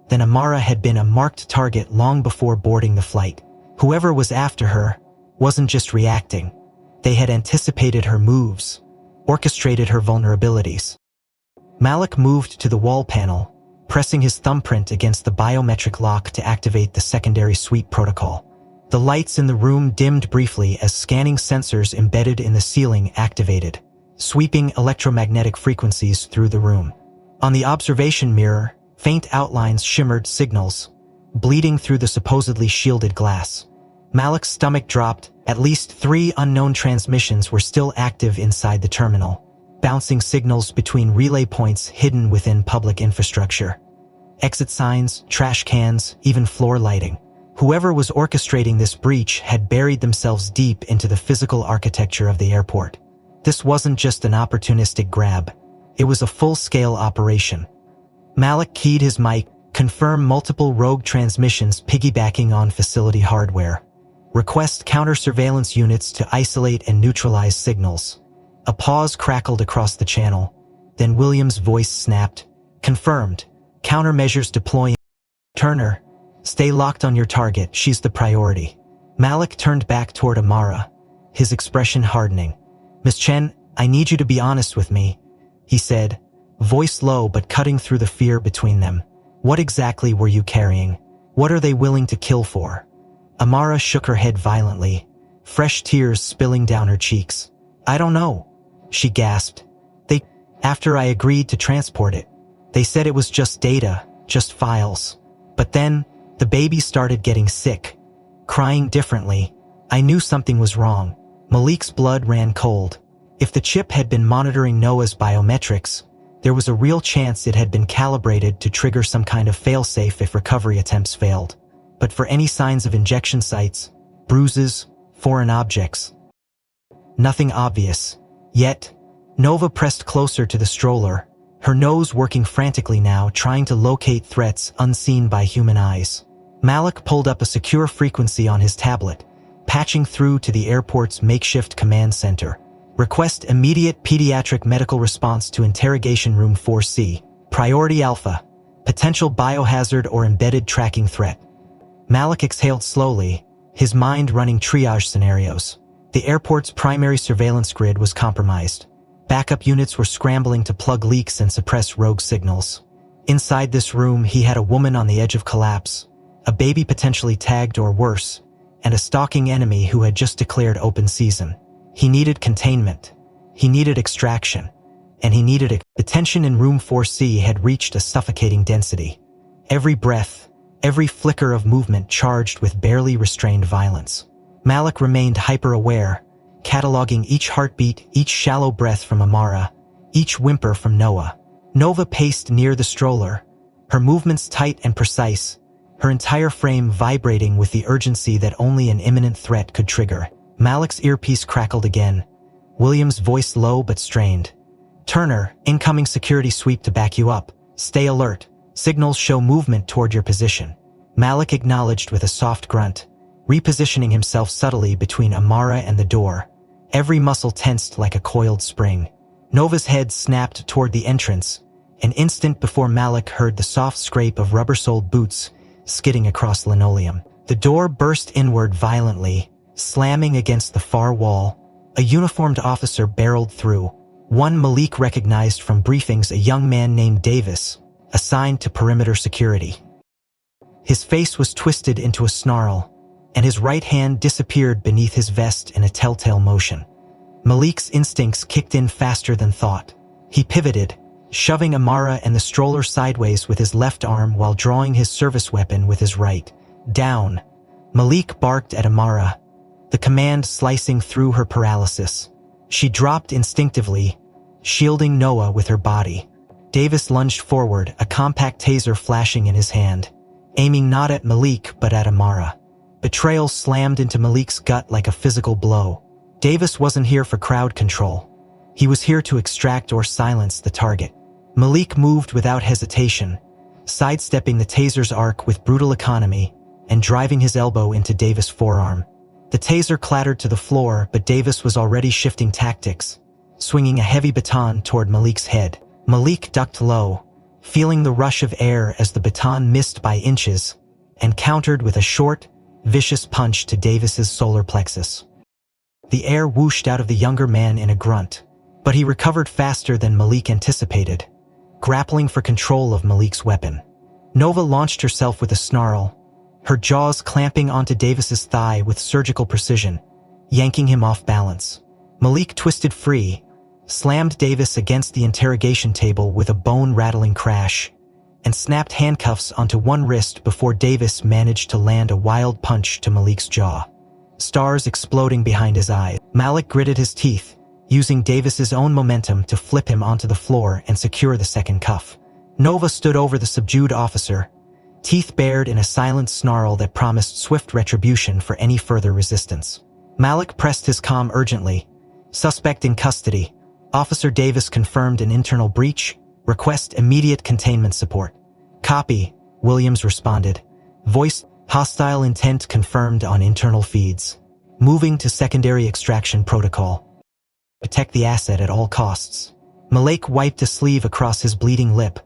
then Amara had been a marked target long before boarding the flight. Whoever was after her wasn't just reacting. They had anticipated her moves, orchestrated her vulnerabilities. Malik moved to the wall panel, pressing his thumbprint against the biometric lock to activate the secondary sweep protocol. The lights in the room dimmed briefly as scanning sensors embedded in the ceiling activated, sweeping electromagnetic frequencies through the room. On the observation mirror, faint outlines shimmered signals, bleeding through the supposedly shielded glass. Malik's stomach dropped. At least 3 unknown transmissions were still active inside the terminal, bouncing signals between relay points hidden within public infrastructure. Exit signs, trash cans, even floor lighting. Whoever was orchestrating this breach had buried themselves deep into the physical architecture of the airport. This wasn't just an opportunistic grab. It was a full-scale operation. Malik keyed his mic, confirm multiple rogue transmissions piggybacking on facility hardware. Request counter-surveillance units to isolate and neutralize signals. A pause crackled across the channel. Then Williams' voice snapped. Confirmed. Countermeasures deploying. Turner, stay locked on your target, she's the priority. Malik turned back toward Amara, his expression hardening. Miss Chen, I need you to be honest with me, he said, voice low but cutting through the fear between them. What exactly were you carrying? What are they willing to kill for? Amara shook her head violently, fresh tears spilling down her cheeks. I don't know, she gasped. After I agreed to transport it, they said it was just data, just files. But then, the baby started getting sick, crying differently. I knew something was wrong. Malik's blood ran cold. If the chip had been monitoring Noah's biometrics, there was a real chance it had been calibrated to trigger some kind of failsafe if recovery attempts failed. But for any signs of injection sites, bruises, foreign objects, nothing obvious. Yet, Nova pressed closer to the stroller, her nose working frantically now, trying to locate threats unseen by human eyes. Malik pulled up a secure frequency on his tablet, patching through to the airport's makeshift command center. Request immediate pediatric medical response to Interrogation Room 4C. Priority Alpha. Potential biohazard or embedded tracking threat. Malik exhaled slowly, his mind running triage scenarios. The airport's primary surveillance grid was compromised. Backup units were scrambling to plug leaks and suppress rogue signals. Inside this room, he had a woman on the edge of collapse, a baby potentially tagged or worse, and a stalking enemy who had just declared open season. He needed containment. He needed extraction. And he needed it. The tension in Room 4C had reached a suffocating density. Every breath, every flicker of movement charged with barely restrained violence. Malik remained hyper-aware, cataloging each heartbeat, each shallow breath from Amara, each whimper from Noah. Nova paced near the stroller, her movements tight and precise, her entire frame vibrating with the urgency that only an imminent threat could trigger. Malik's earpiece crackled again, Williams' voice low but strained. Turner, incoming security sweep to back you up. Stay alert. Signals show movement toward your position. Malik acknowledged with a soft grunt, repositioning himself subtly between Amara and the door. Every muscle tensed like a coiled spring. Nova's head snapped toward the entrance, an instant before Malik heard the soft scrape of rubber-soled boots skidding across linoleum. The door burst inward violently, slamming against the far wall. A uniformed officer barreled through, one Malik recognized from briefings, a young man named Davis, assigned to perimeter security. His face was twisted into a snarl, and his right hand disappeared beneath his vest in a telltale motion. Malik's instincts kicked in faster than thought. He pivoted, shoving Amara and the stroller sideways with his left arm while drawing his service weapon with his right. Down. Malik barked at Amara, the command slicing through her paralysis. She dropped instinctively, shielding Noah with her body. Davis lunged forward, a compact taser flashing in his hand, aiming not at Malik but at Amara. Betrayal slammed into Malik's gut like a physical blow. Davis wasn't here for crowd control. He was here to extract or silence the target. Malik moved without hesitation, sidestepping the taser's arc with brutal economy and driving his elbow into Davis' forearm. The taser clattered to the floor, but Davis was already shifting tactics, swinging a heavy baton toward Malik's head. Malik ducked low, feeling the rush of air as the baton missed by inches, and countered with a short, vicious punch to Davis's solar plexus. The air whooshed out of the younger man in a grunt, but he recovered faster than Malik anticipated, grappling for control of Malik's weapon. Nova launched herself with a snarl, her jaws clamping onto Davis's thigh with surgical precision, yanking him off balance. Malik twisted free, slammed Davis against the interrogation table with a bone-rattling crash, and snapped handcuffs onto one wrist before Davis managed to land a wild punch to Malik's jaw. stars exploding behind his eyes. Malik gritted his teeth, using Davis's own momentum to flip him onto the floor and secure the second cuff. Nova stood over the subdued officer, teeth bared in a silent snarl that promised swift retribution for any further resistance. Malik pressed his comm urgently. Suspect in custody. Officer Davis confirmed an internal breach. Request immediate containment support. Copy, Williams responded. Voice, hostile intent confirmed on internal feeds. Moving to secondary extraction protocol. Protect the asset at all costs. Malik wiped a sleeve across his bleeding lip,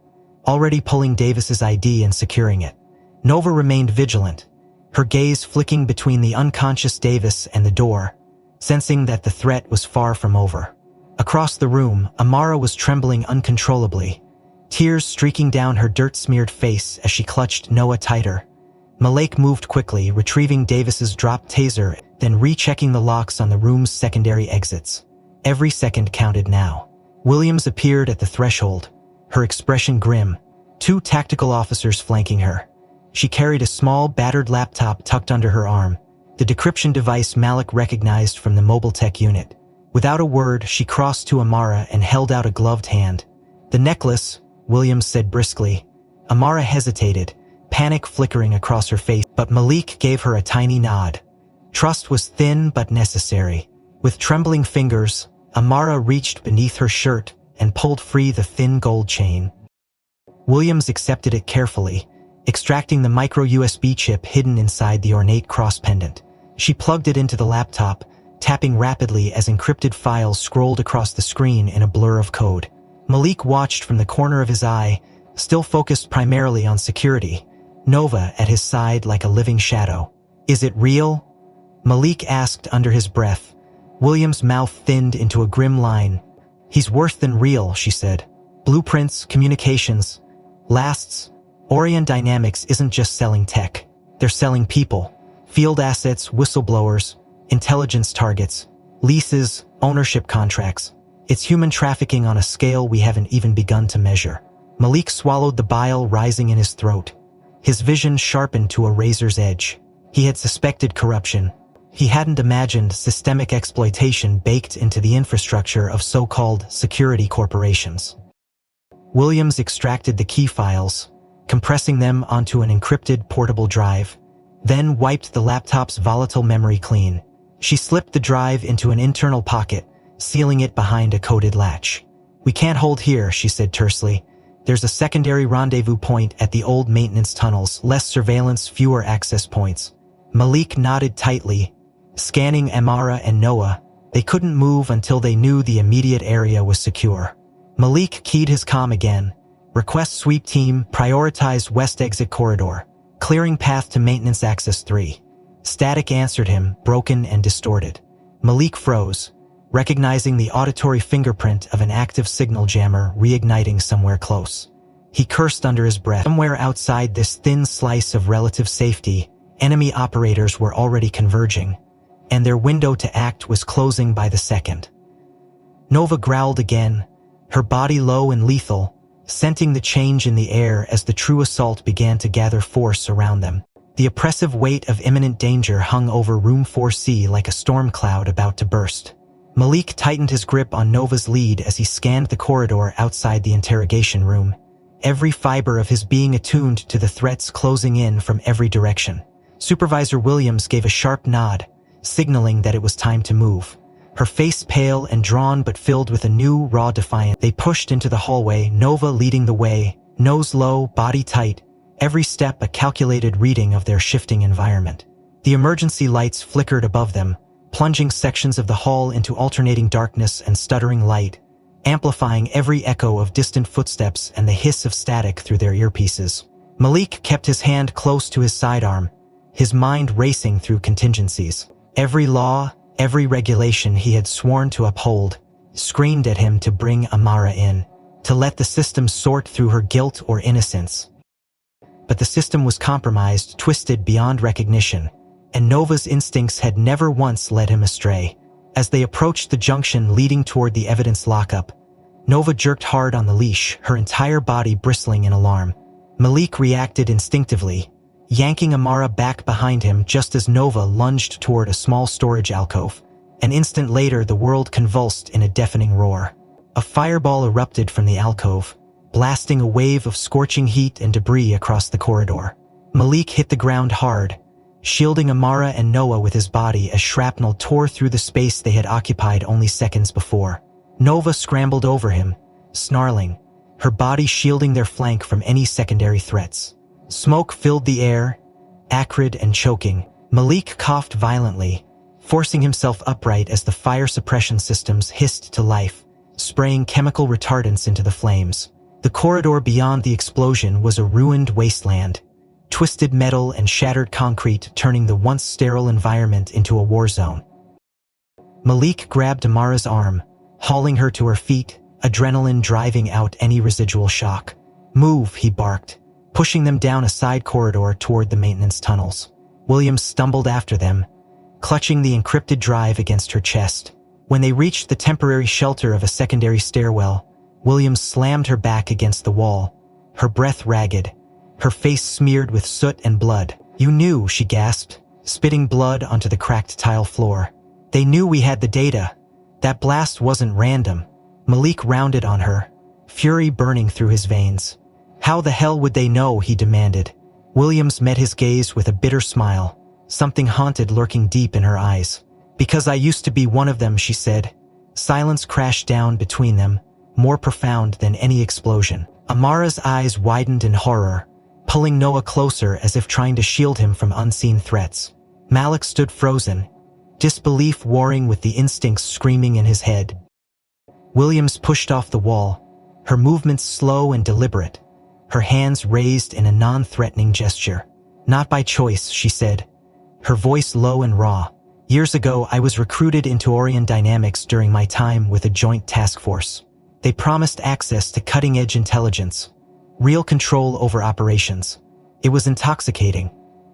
already pulling Davis's ID and securing it. Nova remained vigilant, her gaze flicking between the unconscious Davis and the door, sensing that the threat was far from over. Across the room, Amara was trembling uncontrollably, tears streaking down her dirt-smeared face as she clutched Noah tighter. Malik moved quickly, retrieving Davis's dropped taser, then rechecking the locks on the room's secondary exits. Every second counted now. Williams appeared at the threshold, her expression grim, two tactical officers flanking her. She carried a small, battered laptop tucked under her arm, the decryption device Malik recognized from the mobile tech unit. Without a word, she crossed to Amara and held out a gloved hand. The necklace, Williams said briskly. Amara hesitated, panic flickering across her face, but Malik gave her a tiny nod. Trust was thin but necessary. With trembling fingers, Amara reached beneath her shirt and pulled free the thin gold chain. Williams accepted it carefully, extracting the micro USB chip hidden inside the ornate cross pendant. She plugged it into the laptop, tapping rapidly as encrypted files scrolled across the screen in a blur of code. Malik watched from the corner of his eye, still focused primarily on security, Nova at his side like a living shadow. Is it real? Malik asked under his breath. Williams' mouth thinned into a grim line. He's worse than real, she said. Blueprints, communications, lasts. Orion Dynamics isn't just selling tech. They're selling people. Field assets, whistleblowers, intelligence targets, leases, ownership contracts. It's human trafficking on a scale we haven't even begun to measure. Malik swallowed the bile rising in his throat. His vision sharpened to a razor's edge. He had suspected corruption. He hadn't imagined systemic exploitation baked into the infrastructure of so-called security corporations. Williams extracted the key files, compressing them onto an encrypted portable drive, then wiped the laptop's volatile memory clean. She slipped the drive into an internal pocket, sealing it behind a coded latch. We can't hold here, she said tersely. There's a secondary rendezvous point at the old maintenance tunnels, less surveillance, fewer access points. Malik nodded tightly, scanning Amara and Noah. They couldn't move until they knew the immediate area was secure. Malik keyed his comm again. Request sweep team, prioritize west exit corridor. Clearing path to maintenance access 3. Static answered him, broken and distorted. Malik froze, recognizing the auditory fingerprint of an active signal jammer reigniting somewhere close. He cursed under his breath. Somewhere outside this thin slice of relative safety, enemy operators were already converging, and their window to act was closing by the second. Nova growled again, her body low and lethal, scenting the change in the air as the true assault began to gather force around them. The oppressive weight of imminent danger hung over Room 4C like a storm cloud about to burst. Malik tightened his grip on Nova's lead as he scanned the corridor outside the interrogation room, every fiber of his being attuned to the threats closing in from every direction. Supervisor Williams gave a sharp nod, signaling that it was time to move. Her face pale and drawn but filled with a new, raw defiance. They pushed into the hallway, Nova leading the way, nose low, body tight, every step a calculated reading of their shifting environment. The emergency lights flickered above them, plunging sections of the hall into alternating darkness and stuttering light, amplifying every echo of distant footsteps and the hiss of static through their earpieces. Malik kept his hand close to his sidearm, his mind racing through contingencies. Every law, every regulation he had sworn to uphold, screamed at him to bring Amara in, to let the system sort through her guilt or innocence. But the system was compromised, twisted beyond recognition, and Nova's instincts had never once led him astray. As they approached the junction leading toward the evidence lockup, Nova jerked hard on the leash, her entire body bristling in alarm. Malik reacted instinctively, yanking Amara back behind him just as Nova lunged toward a small storage alcove. An instant later, the world convulsed in a deafening roar. A fireball erupted from the alcove, blasting a wave of scorching heat and debris across the corridor. Malik hit the ground hard, shielding Amara and Noah with his body as shrapnel tore through the space they had occupied only seconds before. Nova scrambled over him, snarling, her body shielding their flank from any secondary threats. Smoke filled the air, acrid and choking. Malik coughed violently, forcing himself upright as the fire suppression systems hissed to life, spraying chemical retardants into the flames. The corridor beyond the explosion was a ruined wasteland, twisted metal and shattered concrete turning the once sterile environment into a war zone. Malik grabbed Amara's arm, hauling her to her feet, adrenaline driving out any residual shock. "Move," he barked, pushing them down a side corridor toward the maintenance tunnels. Williams stumbled after them, clutching the encrypted drive against her chest. When they reached the temporary shelter of a secondary stairwell, Williams slammed her back against the wall, her breath ragged, her face smeared with soot and blood. "You knew," she gasped, spitting blood onto the cracked tile floor. "They knew we had the data. That blast wasn't random." Malik rounded on her, fury burning through his veins. "How the hell would they know?" he demanded. Williams met his gaze with a bitter smile, something haunted lurking deep in her eyes. "Because I used to be one of them," she said. Silence crashed down between them, more profound than any explosion. Amara's eyes widened in horror, pulling Noah closer as if trying to shield him from unseen threats. Malik stood frozen, disbelief warring with the instincts screaming in his head. Williams pushed off the wall, her movements slow and deliberate, her hands raised in a non-threatening gesture. "Not by choice," she said, her voice low and raw. "Years ago, I was recruited into Orion Dynamics during my time with a joint task force. They promised access to cutting-edge intelligence, real control over operations. It was intoxicating.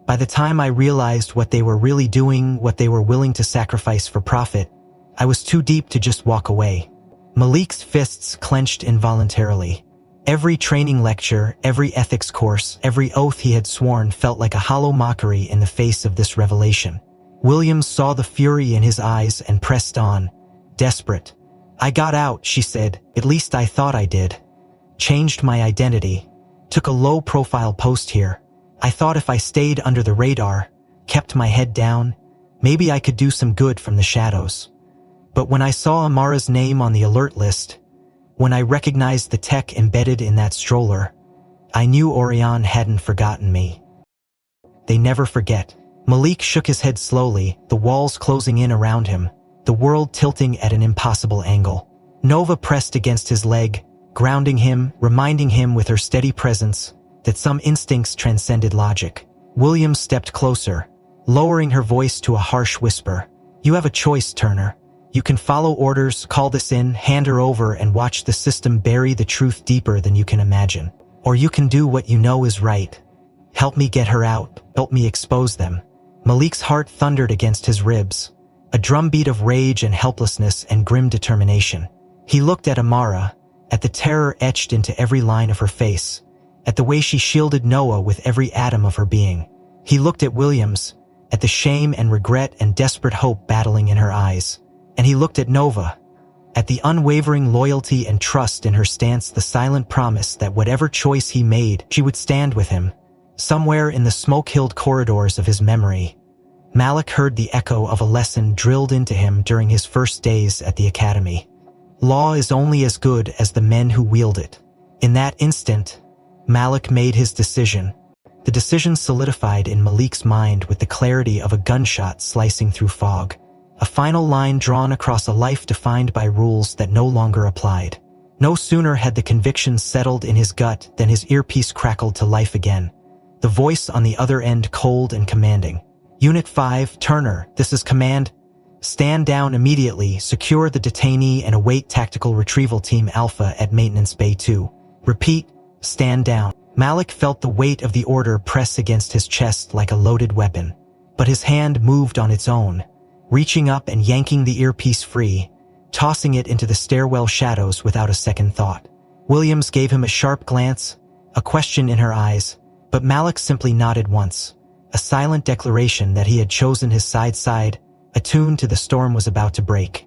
By the time I realized what they were really doing, what they were willing to sacrifice for profit, I was too deep to just walk away." Malik's fists clenched involuntarily. Every training lecture, every ethics course, every oath he had sworn felt like a hollow mockery in the face of this revelation. Williams saw the fury in his eyes and pressed on, desperate. "I got out," she said. "At least I thought I did. Changed my identity. Took a low-profile post here. I thought if I stayed under the radar, kept my head down, maybe I could do some good from the shadows. But when I saw Amara's name on the alert list, when I recognized the tech embedded in that stroller, I knew Orion hadn't forgotten me. They never forget." Malik shook his head slowly, the walls closing in around him, the world tilting at an impossible angle. Nova pressed against his leg, grounding him, reminding him with her steady presence that some instincts transcended logic. Williams stepped closer, lowering her voice to a harsh whisper. "You have a choice, Turner. You can follow orders, call this in, hand her over, and watch the system bury the truth deeper than you can imagine. Or you can do what you know is right. Help me get her out, help me expose them." Malik's heart thundered against his ribs, a drumbeat of rage and helplessness and grim determination. He looked at Amara, at the terror etched into every line of her face, at the way she shielded Noah with every atom of her being. He looked at Williams, at the shame and regret and desperate hope battling in her eyes. And he looked at Nova, at the unwavering loyalty and trust in her stance, the silent promise that whatever choice he made, she would stand with him. Somewhere in the smoke-hilled corridors of his memory, Malik heard the echo of a lesson drilled into him during his first days at the academy. Law is only as good as the men who wield it. In that instant, Malik made his decision. The decision solidified in Malik's mind with the clarity of a gunshot slicing through fog. A final line drawn across a life defined by rules that no longer applied. No sooner had the conviction settled in his gut than his earpiece crackled to life again. The voice on the other end cold and commanding. "Unit 5, Turner, this is command. Stand down immediately, secure the detainee and await tactical retrieval team Alpha at Maintenance Bay 2. Repeat, stand down." Malik felt the weight of the order press against his chest like a loaded weapon. But his hand moved on its own, reaching up and yanking the earpiece free, tossing it into the stairwell shadows without a second thought. Williams gave him a sharp glance, a question in her eyes, But Malik simply nodded once, a silent declaration that he had chosen his side, attuned to the storm was about to break.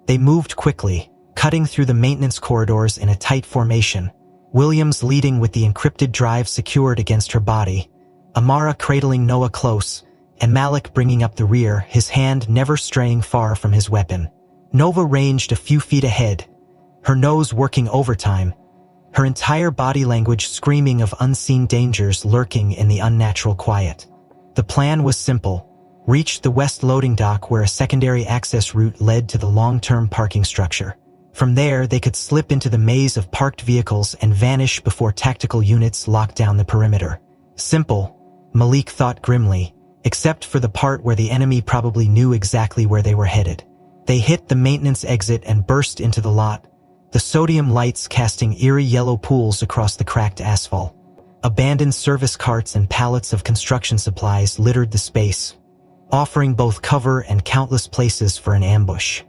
They moved quickly, cutting through the maintenance corridors in a tight formation, Williams leading with the encrypted drive secured against her body, Amara cradling Noah close, and Malik bringing up the rear, his hand never straying far from his weapon. Nova ranged a few feet ahead, her nose working overtime, her entire body language screaming of unseen dangers lurking in the unnatural quiet. The plan was simple: reach the west loading dock where a secondary access route led to the long-term parking structure. From there, they could slip into the maze of parked vehicles and vanish before tactical units locked down the perimeter. Simple, Malik thought grimly, except for the part where the enemy probably knew exactly where they were headed. They hit the maintenance exit and burst into the lot, the sodium lights casting eerie yellow pools across the cracked asphalt. Abandoned service carts and pallets of construction supplies littered the space, offering both cover and countless places for an ambush.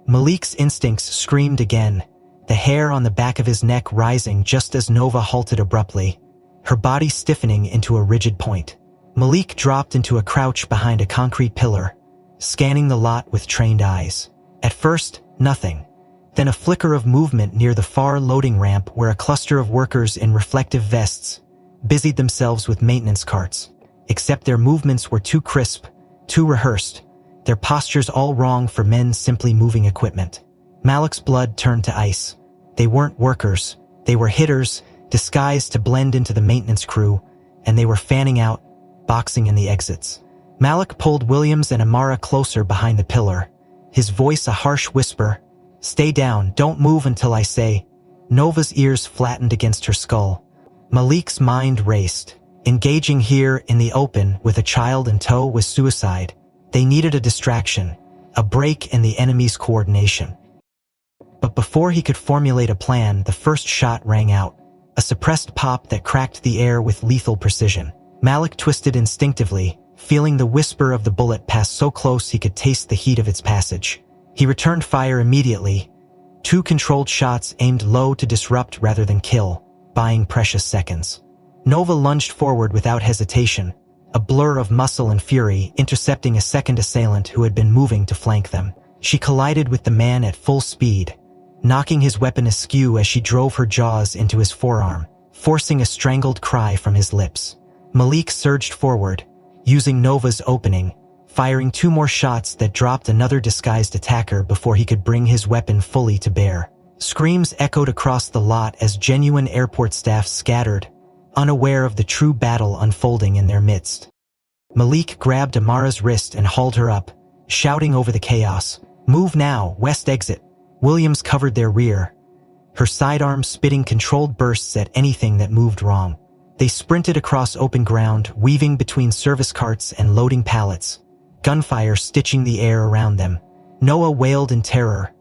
Malik's instincts screamed again, the hair on the back of his neck rising just as Nova halted abruptly, her body stiffening into a rigid point. Malik dropped into a crouch behind a concrete pillar, scanning the lot with trained eyes. At first, nothing. Then a flicker of movement near the far loading ramp where a cluster of workers in reflective vests busied themselves with maintenance carts. Except their movements were too crisp, too rehearsed, their postures all wrong for men simply moving equipment. Malik's blood turned to ice. They weren't workers, they were hitters, disguised to blend into the maintenance crew, and they were fanning out, boxing in the exits. Malik pulled Williams and Amara closer behind the pillar, his voice a harsh whisper. "Stay down, don't move until I say." Nova's ears flattened against her skull. Malik's mind raced. Engaging here in the open with a child in tow was suicide. They needed a distraction, a break in the enemy's coordination. But before he could formulate a plan, the first shot rang out, a suppressed pop that cracked the air with lethal precision. Malik twisted instinctively, feeling the whisper of the bullet pass so close he could taste the heat of its passage. He returned fire immediately, 2 controlled shots aimed low to disrupt rather than kill, buying precious seconds. Nova lunged forward without hesitation, a blur of muscle and fury intercepting a second assailant who had been moving to flank them. She collided with the man at full speed, knocking his weapon askew as she drove her jaws into his forearm, forcing a strangled cry from his lips. Malik surged forward, using Nova's opening, firing 2 more shots that dropped another disguised attacker before he could bring his weapon fully to bear. Screams echoed across the lot as genuine airport staff scattered, unaware of the true battle unfolding in their midst. Malik grabbed Amara's wrist and hauled her up, shouting over the chaos, "Move now, west exit." Williams covered their rear, her sidearm spitting controlled bursts at anything that moved wrong. They sprinted across open ground, weaving between service carts and loading pallets, gunfire stitching the air around them. Noah wailed in terror,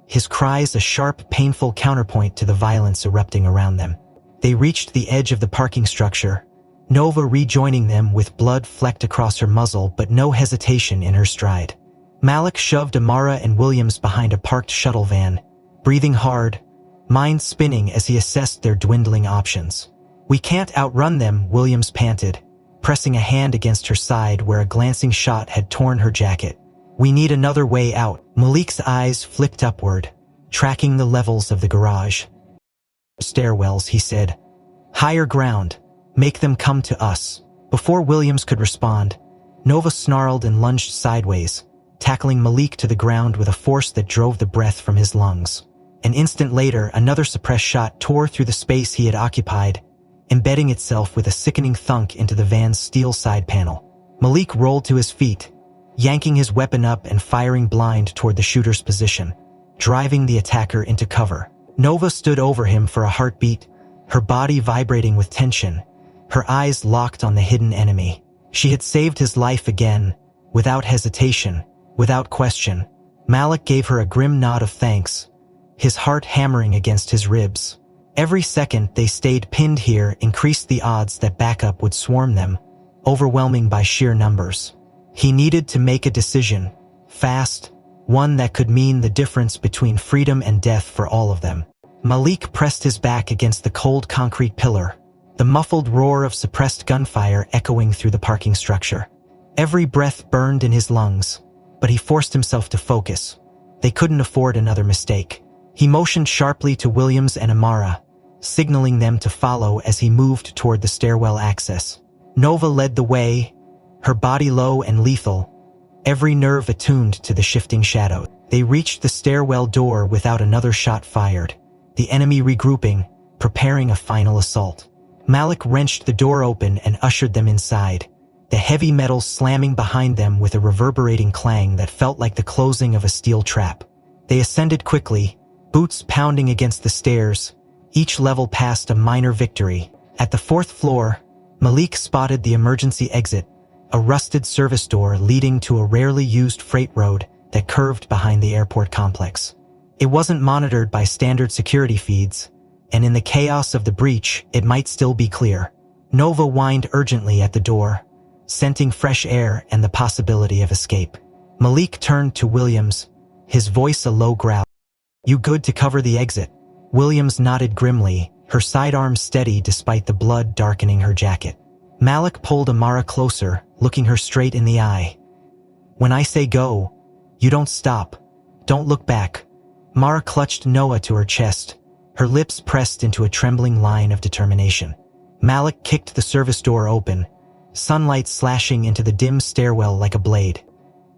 his cries a sharp, painful counterpoint to the violence erupting around them. They reached the edge of the parking structure, Nova rejoining them with blood flecked across her muzzle but no hesitation in her stride. Malik shoved Amara and Williams behind a parked shuttle van, breathing hard, mind spinning as he assessed their dwindling options. "We can't outrun them," Williams panted, pressing a hand against her side where a glancing shot had torn her jacket. "We need another way out." Malik's eyes flicked upward, tracking the levels of the garage. "Stairwells," he said. "Higher ground. Make them come to us." Before Williams could respond, Nova snarled and lunged sideways, tackling Malik to the ground with a force that drove the breath from his lungs. An instant later, another suppressed shot tore through the space he had occupied, embedding itself with a sickening thunk into the van's steel side panel. Malik rolled to his feet, yanking his weapon up and firing blind toward the shooter's position, driving the attacker into cover. Nova stood over him for a heartbeat, her body vibrating with tension, her eyes locked on the hidden enemy. She had saved his life again, without hesitation, without question. Malik gave her a grim nod of thanks, his heart hammering against his ribs. Every second they stayed pinned here increased the odds that backup would swarm them, overwhelming by sheer numbers. He needed to make a decision, fast, one that could mean the difference between freedom and death for all of them. Malik pressed his back against the cold concrete pillar, the muffled roar of suppressed gunfire echoing through the parking structure. Every breath burned in his lungs, but he forced himself to focus. They couldn't afford another mistake. He motioned sharply to Williams and Amara, signaling them to follow as he moved toward the stairwell access. Nova led the way, her body low and lethal, every nerve attuned to the shifting shadow. They reached the stairwell door without another shot fired, the enemy regrouping, preparing a final assault. Malik wrenched the door open and ushered them inside, the heavy metal slamming behind them with a reverberating clang that felt like the closing of a steel trap. They ascended quickly, boots pounding against the stairs, each level past a minor victory. At the fourth floor, Malik spotted the emergency exit, a rusted service door leading to a rarely used freight road that curved behind the airport complex. It wasn't monitored by standard security feeds, and in the chaos of the breach, it might still be clear. Nova whined urgently at the door, scenting fresh air and the possibility of escape. Malik turned to Williams, his voice a low growl. "You good to cover the exit?" Williams nodded grimly, her sidearm steady despite the blood darkening her jacket. Malik pulled Amara closer, looking her straight in the eye. "When I say go, you don't stop. Don't look back." Mara clutched Noah to her chest, her lips pressed into a trembling line of determination. Malik kicked the service door open, sunlight slashing into the dim stairwell like a blade.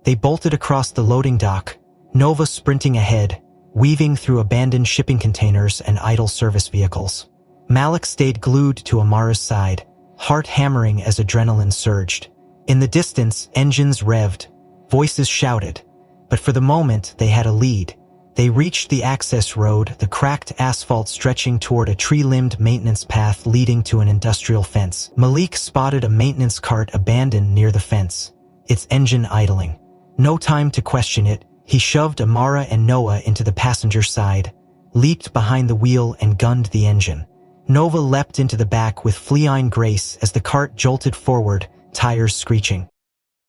They bolted across the loading dock, Nova sprinting ahead, weaving through abandoned shipping containers and idle service vehicles. Malik stayed glued to Amara's side, heart hammering as adrenaline surged. In the distance, engines revved, voices shouted, but for the moment they had a lead. They reached the access road, the cracked asphalt stretching toward a tree-limbed maintenance path leading to an industrial fence. Malik spotted a maintenance cart abandoned near the fence, its engine idling. No time to question it, he shoved Amara and Noah into the passenger side, leaped behind the wheel and gunned the engine. Nova leapt into the back with fleeing grace as the cart jolted forward, tires screeching.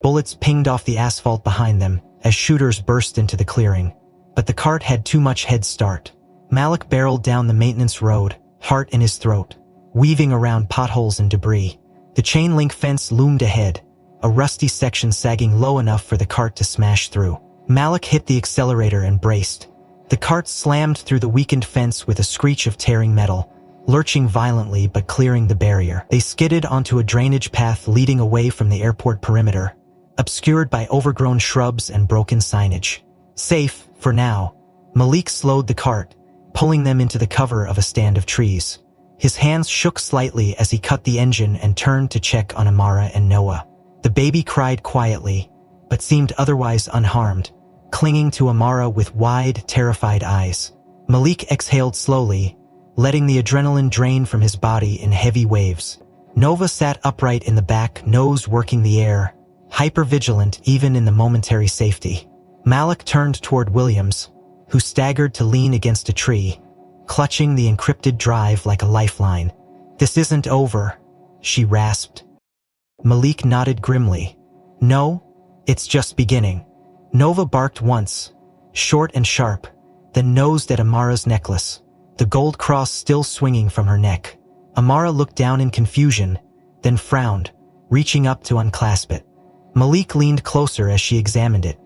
Bullets pinged off the asphalt behind them as shooters burst into the clearing. But the cart had too much head start. Malik barreled down the maintenance road, heart in his throat, weaving around potholes and debris. The chain-link fence loomed ahead, a rusty section sagging low enough for the cart to smash through. Malik hit the accelerator and braced. The cart slammed through the weakened fence with a screech of tearing metal, lurching violently but clearing the barrier. They skidded onto a drainage path leading away from the airport perimeter, obscured by overgrown shrubs and broken signage. Safe, for now, Malik slowed the cart, pulling them into the cover of a stand of trees. His hands shook slightly as he cut the engine and turned to check on Amara and Noah. The baby cried quietly, but seemed otherwise unharmed, clinging to Amara with wide, terrified eyes. Malik exhaled slowly, letting the adrenaline drain from his body in heavy waves. Nova sat upright in the back, nose working the air, hyper-vigilant even in the momentary safety. Malik turned toward Williams, who staggered to lean against a tree, clutching the encrypted drive like a lifeline. "This isn't over," she rasped. Malik nodded grimly. "No, it's just beginning." Nova barked once, short and sharp, then nosed at Amara's necklace, the gold cross still swinging from her neck. Amara looked down in confusion, then frowned, reaching up to unclasp it. Malik leaned closer as she examined it.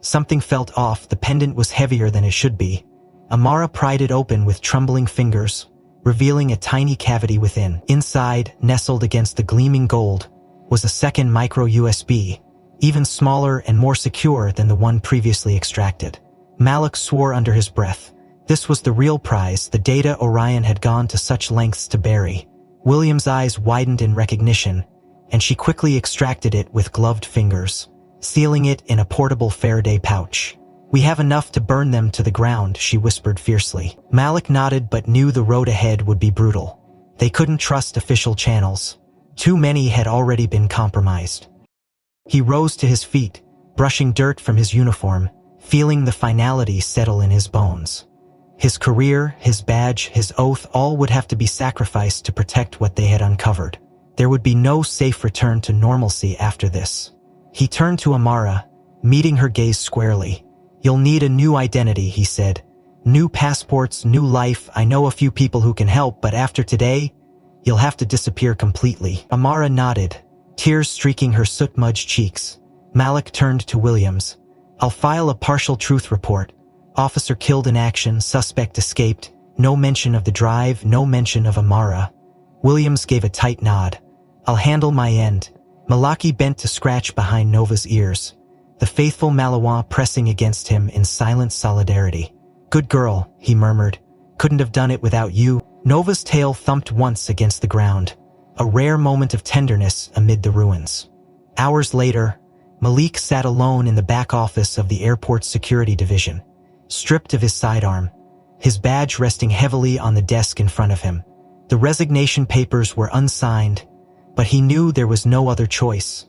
Something felt off, the pendant was heavier than it should be. Amara pried it open with trembling fingers, revealing a tiny cavity within. Inside, nestled against the gleaming gold, was a second micro-USB, even smaller and more secure than the one previously extracted. Malik swore under his breath. This was the real prize, the data Orion had gone to such lengths to bury. William's eyes widened in recognition, and she quickly extracted it with gloved fingers, sealing it in a portable Faraday pouch. "We have enough to burn them to the ground," she whispered fiercely. Malik nodded but knew the road ahead would be brutal. They couldn't trust official channels. Too many had already been compromised. He rose to his feet, brushing dirt from his uniform, feeling the finality settle in his bones. His career, his badge, his oath, all would have to be sacrificed to protect what they had uncovered. There would be no safe return to normalcy after this. He turned to Amara, meeting her gaze squarely. "You'll need a new identity," he said. "New passports, new life. I know a few people who can help, but after today, You'll have to disappear completely. Amara nodded, tears streaking her soot-mudged cheeks. Malik turned to Williams. I'll file a partial truth report. Officer killed in action, suspect escaped. No mention of the drive, no mention of Amara. Williams gave a tight nod. I'll handle my end. Malaki bent to scratch behind Nova's ears, the faithful Malawan pressing against him in silent solidarity. Good girl, he murmured. Couldn't have done it without you. Nova's tail thumped once against the ground, a rare moment of tenderness amid the ruins. Hours later, Malik sat alone in the back office of the airport's security division, stripped of his sidearm, his badge resting heavily on the desk in front of him. The resignation papers were unsigned, but he knew there was no other choice.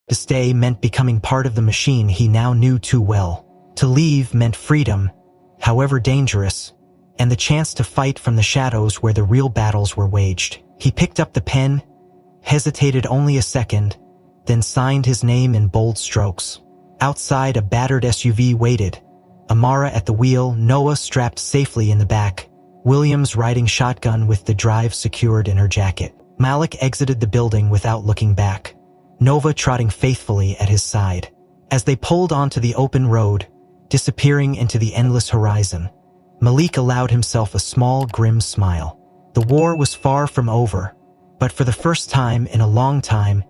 To stay meant becoming part of the machine he now knew too well. To leave meant freedom, however dangerous, and the chance to fight from the shadows where the real battles were waged. He picked up the pen, hesitated only a second, then signed his name in bold strokes. Outside, a battered SUV waited, Amara at the wheel, Noah strapped safely in the back, Williams riding shotgun with the drive secured in her jacket. Malik exited the building without looking back, Nova trotting faithfully at his side. As they pulled onto the open road, disappearing into the endless horizon, Malik allowed himself a small, grim smile. The war was far from over, but for the first time in a long time,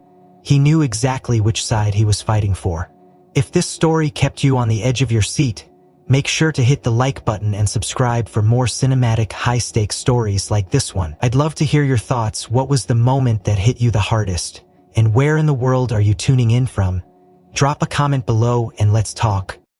he knew exactly which side he was fighting for. If this story kept you on the edge of your seat, make sure to hit the like button and subscribe for more cinematic, high-stakes stories like this one. I'd love to hear your thoughts. What was the moment that hit you the hardest? And where in the world are you tuning in from? Drop a comment below and let's talk.